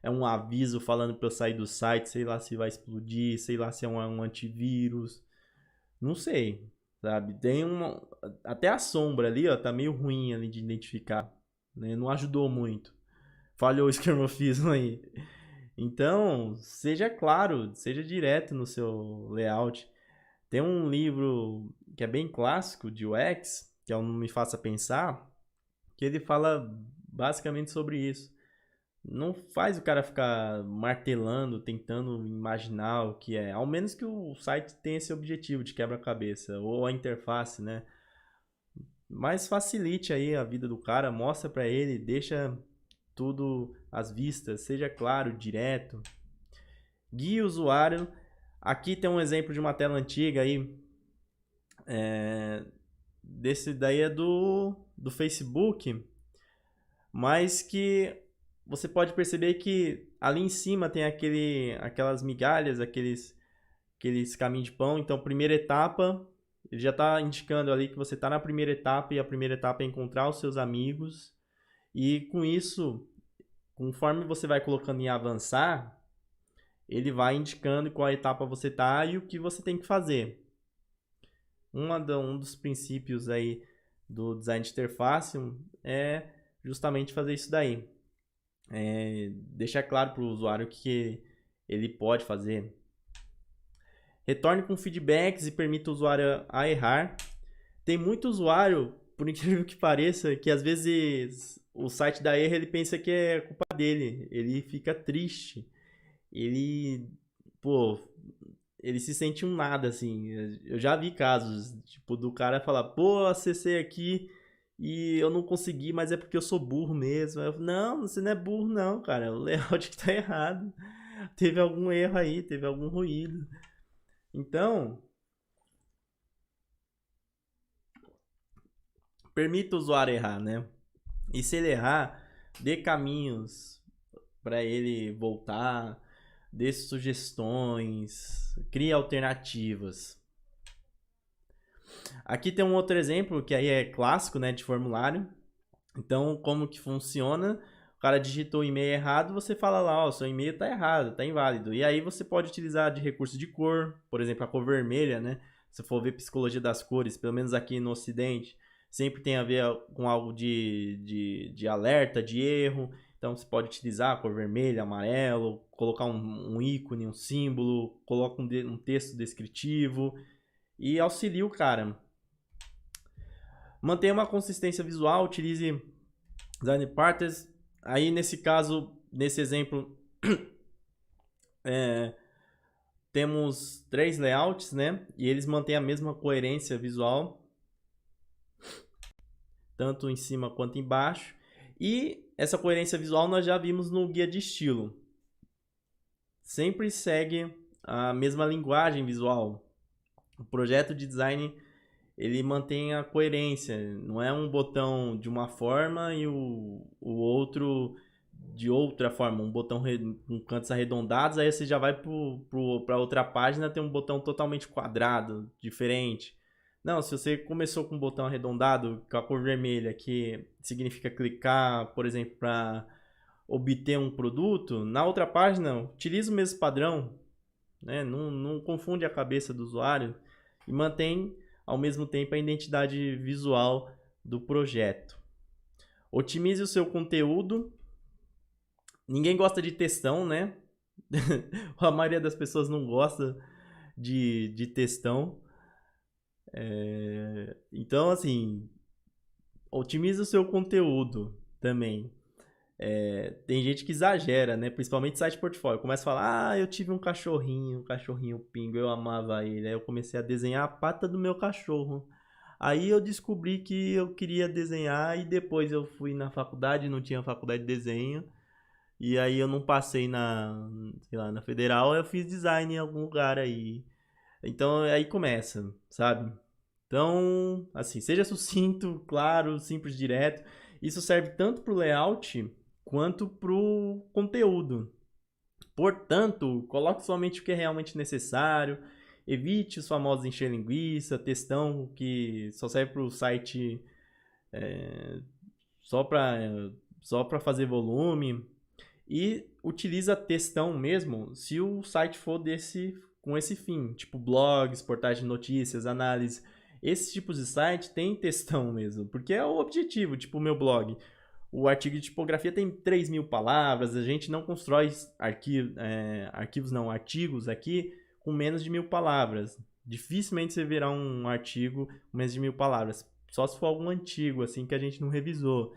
um aviso falando para eu sair do site, sei lá se vai explodir, sei lá se é um antivírus. Não sei, sabe? Tem uma. Até a sombra ali, ó, tá meio ruim ali de identificar. Né? Não ajudou muito. Falhou o esquemorfismo aí. Então, seja claro, seja direto no seu layout. Tem um livro que é bem clássico de UX, que é o Não Me Faça Pensar, que ele fala basicamente sobre isso. Não faz o cara ficar martelando, tentando imaginar o que é. Ao menos que o site tenha esse objetivo de quebra-cabeça, ou a interface, né? Mas facilite aí a vida do cara, mostra para ele, deixa tudo às vistas, seja claro, direto. Guie o usuário. Aqui tem um exemplo de uma tela antiga aí. Desse daí é do Facebook. Mas que você pode perceber que ali em cima tem aquelas migalhas, aqueles caminhos de pão. Então, primeira etapa, ele já está indicando ali que você está na primeira etapa, e a primeira etapa é encontrar os seus amigos. E com isso, conforme você vai colocando em avançar, ele vai indicando qual etapa você está e o que você tem que fazer. Um dos princípios aí do design de interface é justamente fazer isso daí. Deixar claro para o usuário o que ele pode fazer. Retorne com feedbacks e permita o usuário a errar. Tem muito usuário, por incrível que pareça, que às vezes o site dá erro, ele pensa que é culpa dele. Ele fica triste. Ele, pô, ele se sente um nada, assim. Eu já vi casos, tipo, do cara falar, pô, acessei aqui e eu não consegui, mas é porque eu sou burro mesmo. Eu, não, você não é burro não, cara. O layout que tá errado. Teve algum erro aí, teve algum ruído. Então, permita o usuário errar, né? E se ele errar, dê caminhos para ele voltar, dê sugestões, crie alternativas. Aqui tem um outro exemplo que aí é clássico, né, de formulário. Então, como que funciona? O cara digitou o e-mail errado, você fala lá, ó, seu e-mail tá errado, tá inválido. E aí você pode utilizar de recurso de cor, por exemplo, a cor vermelha, né? Se for ver psicologia das cores, pelo menos aqui no ocidente, sempre tem a ver com algo de alerta, de erro. Então você pode utilizar a cor vermelha, amarelo, colocar um ícone, um símbolo, coloca um texto descritivo e auxilia o cara. Mantenha uma consistência visual, utilize design patterns. Aí, nesse caso, nesse exemplo, temos 3 layouts, né? E eles mantêm a mesma coerência visual, tanto em cima quanto embaixo. E essa coerência visual nós já vimos no guia de estilo. Sempre segue a mesma linguagem visual. O projeto de design, ele mantém a coerência. Não é um botão de uma forma e o outro de outra forma. Um botão com cantos arredondados, aí você já vai para outra página, tem um botão totalmente quadrado, diferente. Não, se você começou com um botão arredondado, com a cor vermelha, que significa clicar, por exemplo, para obter um produto, na outra página, utiliza o mesmo padrão, né? Não confunde a cabeça do usuário e mantém, ao mesmo tempo, a identidade visual do projeto. Otimize o seu conteúdo. Ninguém gosta de textão, né? A maioria das pessoas não gosta de textão. Então, assim, otimize o seu conteúdo também. Tem gente que exagera, né? Principalmente site portfólio. Começa a falar, eu tive um cachorrinho pingo, eu amava ele. Aí eu comecei a desenhar a pata do meu cachorro. Aí eu descobri que eu queria desenhar e depois eu fui na faculdade, não tinha faculdade de desenho. E aí eu não passei sei lá, na federal, eu fiz design em algum lugar aí. Então aí começa, sabe? Então, assim, seja sucinto, claro, simples, direto. Isso serve tanto para o layout quanto para o conteúdo. Portanto, coloque somente o que é realmente necessário. Evite os famosos encher linguiça, textão que só serve para o site só para fazer volume. E utiliza textão mesmo se o site for com esse fim, tipo blogs, portais de notícias, análise. Esses tipos de site tem textão mesmo, porque é o objetivo, tipo o meu blog. O artigo de tipografia tem 3.000 palavras, a gente não constrói artigos aqui com menos de 1.000 palavras. Dificilmente você verá um artigo com menos de 1.000 palavras, só se for algum antigo, assim, que a gente não revisou.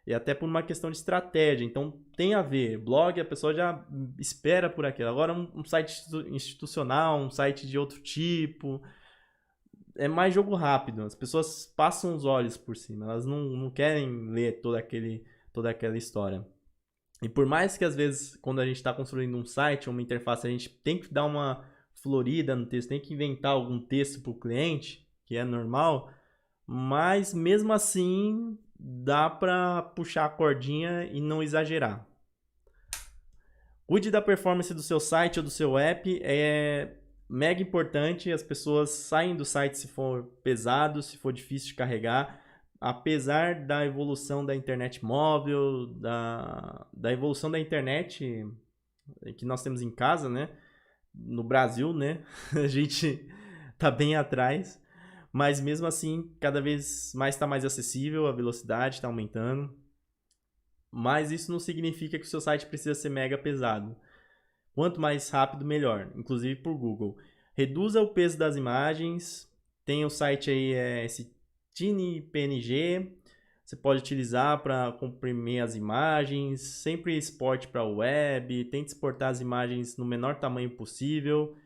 E até por uma questão de estratégia. Então, tem a ver. Blog, a pessoa já espera por aquilo. Agora, um site institucional, um site de outro tipo, é mais jogo rápido. As pessoas passam os olhos por cima. Elas não querem ler toda aquela história. E por mais que, às vezes, quando a gente está construindo um site, uma interface, a gente tem que dar uma florida no texto, tem que inventar algum texto para o cliente, que é normal, mas mesmo assim dá para puxar a cordinha e não exagerar. Cuide da performance do seu site ou do seu app, é mega importante. As pessoas saem do site se for pesado, se for difícil de carregar. Apesar da evolução da internet móvel, da evolução da internet que nós temos em casa, né? No Brasil, né? A gente tá bem atrás. Mas mesmo assim, cada vez mais está mais acessível, a velocidade está aumentando. Mas isso não significa que o seu site precisa ser mega pesado. Quanto mais rápido, melhor, inclusive por Google. Reduza o peso das imagens. Tem o site aí, esse TinyPNG. Você pode utilizar para comprimir as imagens. Sempre exporte para a web. Tente exportar as imagens no menor tamanho possível.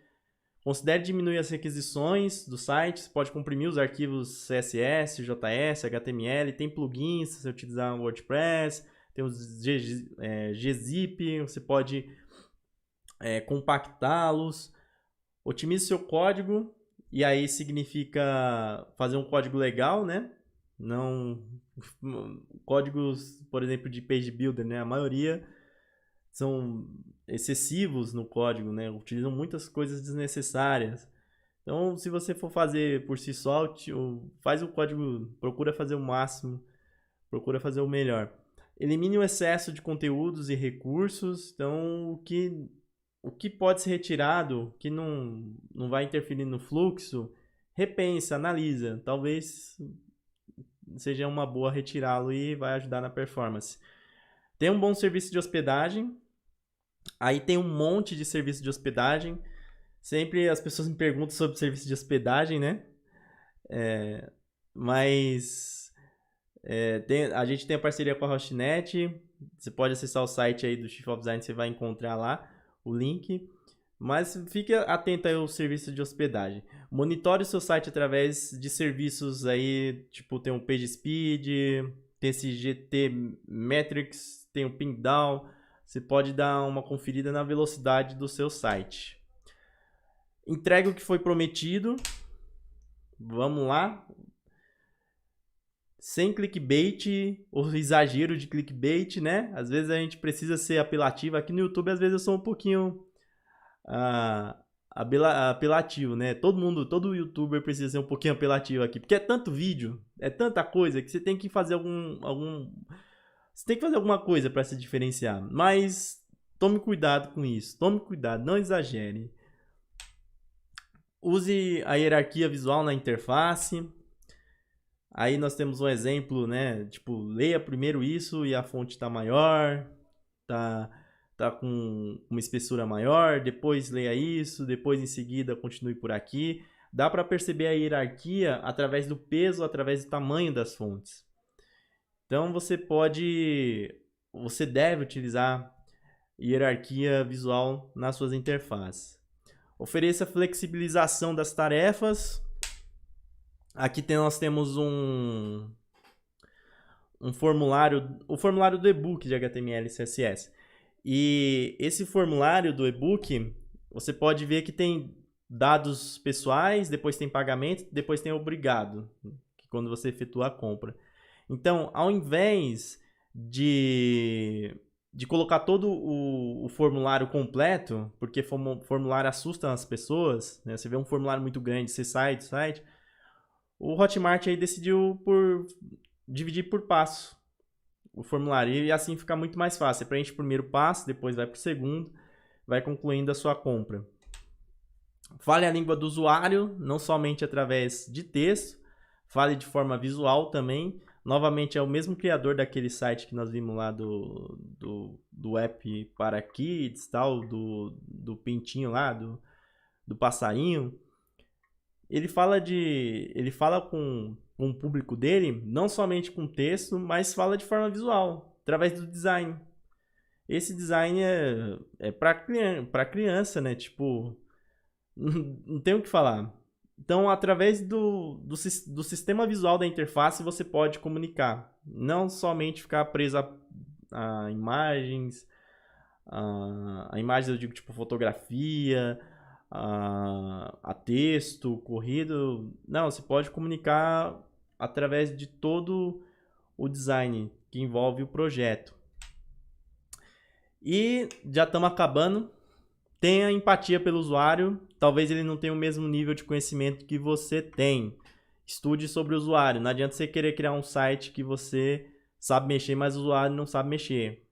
Considere diminuir as requisições do site. Você pode comprimir os arquivos CSS, JS, HTML. Tem plugins se você utilizar o WordPress. Tem os gzip. Você pode compactá-los. Otimize seu código. E aí significa fazer um código legal, né? Não códigos, por exemplo, de page builder, né? A maioria são excessivos no código, né? Utilizam muitas coisas desnecessárias. Então, se você for fazer por si só, faz o código, procura fazer o máximo, procura fazer o melhor. Elimine o excesso de conteúdos e recursos. Então, o que pode ser retirado, que não vai interferir no fluxo, repensa, analisa. Talvez seja uma boa retirá-lo e vai ajudar na performance. Tem um bom serviço de hospedagem. Aí tem um monte de serviço de hospedagem. Sempre as pessoas me perguntam sobre serviço de hospedagem, né? Mas A gente tem a parceria com a Hostnet. Você pode acessar o site aí do Chief of Design, você vai encontrar lá o link. Mas fique atento aí ao serviço de hospedagem. Monitore o seu site através de serviços aí, tipo tem o PageSpeed, tem esse GT Metrics, tem o Pingdown. Você pode dar uma conferida na velocidade do seu site. Entrega o que foi prometido. Vamos lá. Sem clickbait ou exagero de clickbait, né? Às vezes a gente precisa ser apelativo. Aqui no YouTube, às vezes eu sou um pouquinho apelativo, né? Todo youtuber precisa ser um pouquinho apelativo aqui. Porque é tanto vídeo, é tanta coisa que você tem que fazer você tem que fazer alguma coisa para se diferenciar. Mas tome cuidado com isso. Tome cuidado, não exagere. Use a hierarquia visual na interface. Aí nós temos um exemplo, né? Tipo, leia primeiro isso e a fonte está maior, tá com uma espessura maior, depois leia isso, depois em seguida continue por aqui. Dá para perceber a hierarquia através do peso, através do tamanho das fontes. Então você deve utilizar hierarquia visual nas suas interfaces. Ofereça flexibilização das tarefas. Aqui nós temos um formulário, o formulário do e-book de HTML e CSS. E esse formulário do e-book, você pode ver que tem dados pessoais, depois tem pagamento, depois tem obrigado, quando você efetua a compra. Então, ao invés de colocar todo o formulário completo, porque o formulário assusta as pessoas, né? Você vê um formulário muito grande, você sai do site. O Hotmart aí decidiu dividir por passo o formulário e assim fica muito mais fácil. Você preenche o primeiro passo, depois vai para o segundo, vai concluindo a sua compra. Fale a língua do usuário, não somente através de texto, fale de forma visual também. Novamente é o mesmo criador daquele site que nós vimos lá do app para kids, tal, do pintinho lá, do passarinho. Ele fala com o público dele, não somente com texto, mas fala de forma visual, através do design. Esse design é para criança, né? Tipo, não tem o que falar. Então, através do sistema visual da interface, você pode comunicar. Não somente ficar preso a imagens, a imagens eu digo tipo fotografia, a texto, corrido. Não, você pode comunicar através de todo o design que envolve o projeto. E já estamos acabando. Tenha empatia pelo usuário. Talvez ele não tenha o mesmo nível de conhecimento que você tem. Estude sobre o usuário. Não adianta você querer criar um site que você sabe mexer, mas o usuário não sabe mexer.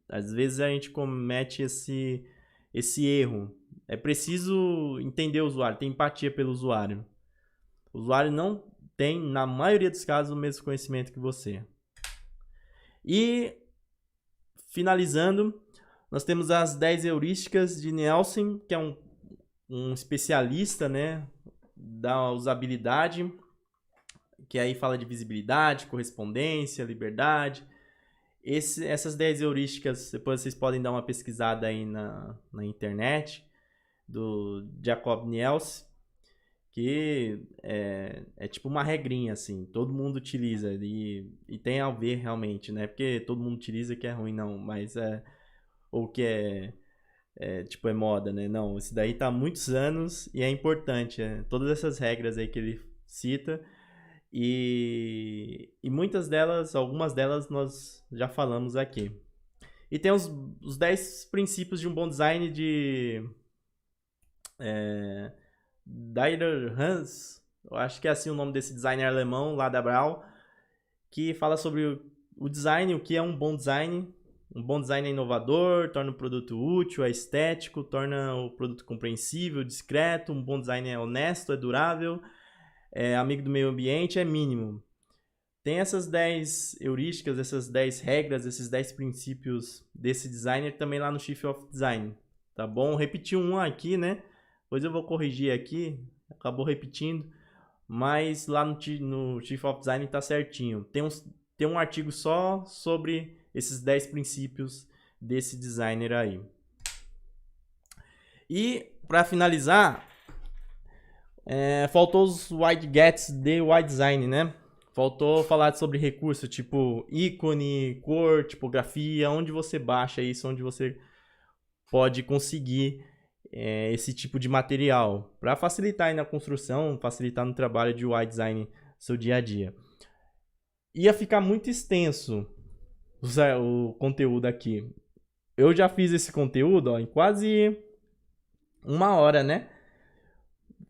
Às vezes a gente comete esse erro. É preciso entender o usuário, ter empatia pelo usuário. O usuário não tem, na maioria dos casos, o mesmo conhecimento que você. E, finalizando, nós temos as 10 heurísticas de Nielsen, que é um especialista, né, da usabilidade, que aí fala de visibilidade, correspondência, liberdade. Essas 10 heurísticas, depois vocês podem dar uma pesquisada aí na internet, do Jacob Nielsen, que é tipo uma regrinha, assim, todo mundo utiliza e tem a ver realmente, né? Porque todo mundo utiliza que é ruim, não, mas ou que tipo é moda, né? Não, esse daí tá há muitos anos e é importante, todas essas regras aí que ele cita e muitas delas, algumas delas nós já falamos aqui. E tem os 10 princípios de um bom design de Dieter Hans, eu acho que é assim o nome desse designer alemão lá da Brau, que fala sobre o design, o que é um bom design. Um bom design é inovador, torna o produto útil, é estético, torna o produto compreensível, discreto. Um bom design é honesto, é durável, é amigo do meio ambiente, é mínimo. Tem essas 10 heurísticas, essas 10 regras, esses 10 princípios desse designer também lá no Chief of Design, tá bom? Repeti um aqui, né? Depois eu vou corrigir aqui, acabou repetindo, mas lá no Chief of Design tá certinho. ter um artigo só sobre esses 10 princípios desse designer aí. E para finalizar, faltou os widgets de UI Design, né? Faltou falar sobre recursos tipo ícone, cor, tipografia, onde você baixa isso, onde você pode conseguir esse tipo de material para facilitar aí na construção, facilitar no trabalho de UI Design seu dia a dia. Ia ficar muito extenso o conteúdo aqui. Eu já fiz esse conteúdo em quase 1 hora, né?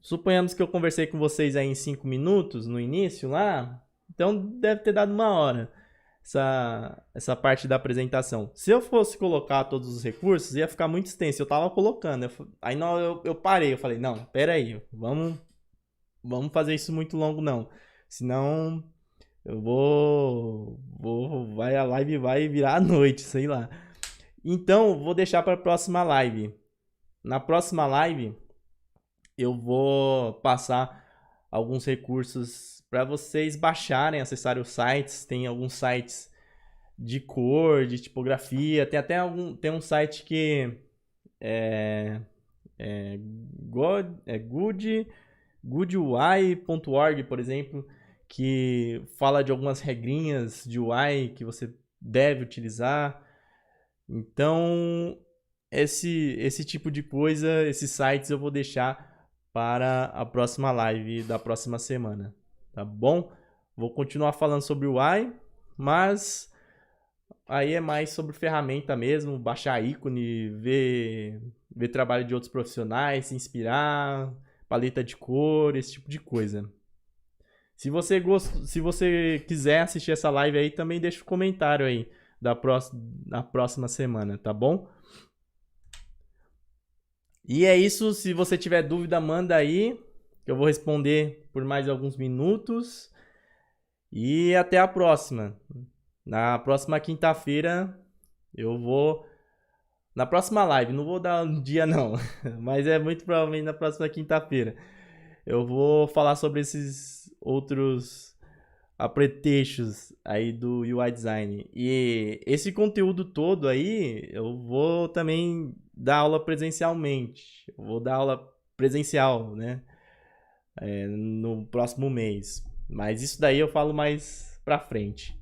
Suponhamos que eu conversei com vocês aí em 5 minutos no início lá, então deve ter dado 1 hora essa parte da apresentação. Se eu fosse colocar todos os recursos, ia ficar muito extenso. Eu tava colocando, aí eu parei, eu falei, não, pera aí, vamos fazer isso muito longo não, senão eu a live vai virar a noite, sei lá. Então, vou deixar para a próxima live. Na próxima live, eu vou passar alguns recursos para vocês baixarem, acessarem os sites. Tem alguns sites de cor, de tipografia. Tem até tem um site que goodui.org, por exemplo, que fala de algumas regrinhas de UI que você deve utilizar. Então, esse tipo de coisa, esses sites eu vou deixar para a próxima live da próxima semana, tá bom? Vou continuar falando sobre o UI, mas aí é mais sobre ferramenta mesmo, baixar ícone, ver trabalho de outros profissionais, se inspirar, paleta de cor, esse tipo de coisa. Se você quiser assistir essa live aí, também deixa um comentário aí da próxima semana, tá bom? E é isso, se você tiver dúvida, manda aí, que eu vou responder por mais alguns minutos. E até a próxima. Na próxima quinta-feira, eu vou... Na próxima live, não vou dar um dia não, mas é muito provavelmente na próxima quinta-feira. Eu vou falar sobre esses outros apetrechos aí do UI Design. E esse conteúdo todo aí, eu vou também dar aula presencialmente. Eu vou dar aula presencial, né? No próximo mês. Mas isso daí eu falo mais pra frente.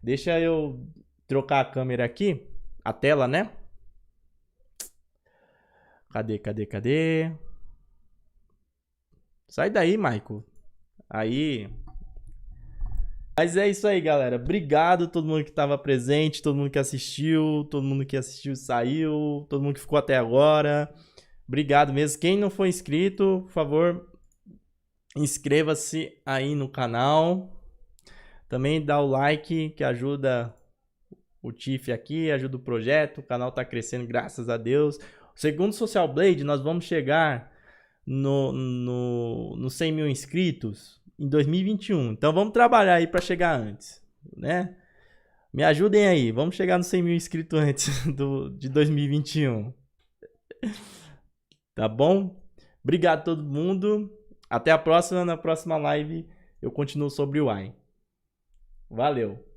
Deixa eu trocar a câmera aqui. A tela, né? Cadê? Sai daí, Michael. Aí. Mas é isso aí, galera. Obrigado a todo mundo que estava presente, todo mundo que assistiu, saiu, todo mundo que ficou até agora. Obrigado mesmo. Quem não for inscrito, por favor, inscreva-se aí no canal. Também dá o like, que ajuda o Tiff aqui, ajuda o projeto. O canal tá crescendo, graças a Deus. Segundo o Social Blade, nós vamos chegar no 100 mil inscritos em 2021. Então vamos trabalhar aí para chegar antes, né? Me ajudem aí, vamos chegar nos 100 mil inscritos antes de 2021. Tá bom? Obrigado a todo mundo. Até a próxima. Na próxima live eu continuo sobre o UI. Valeu!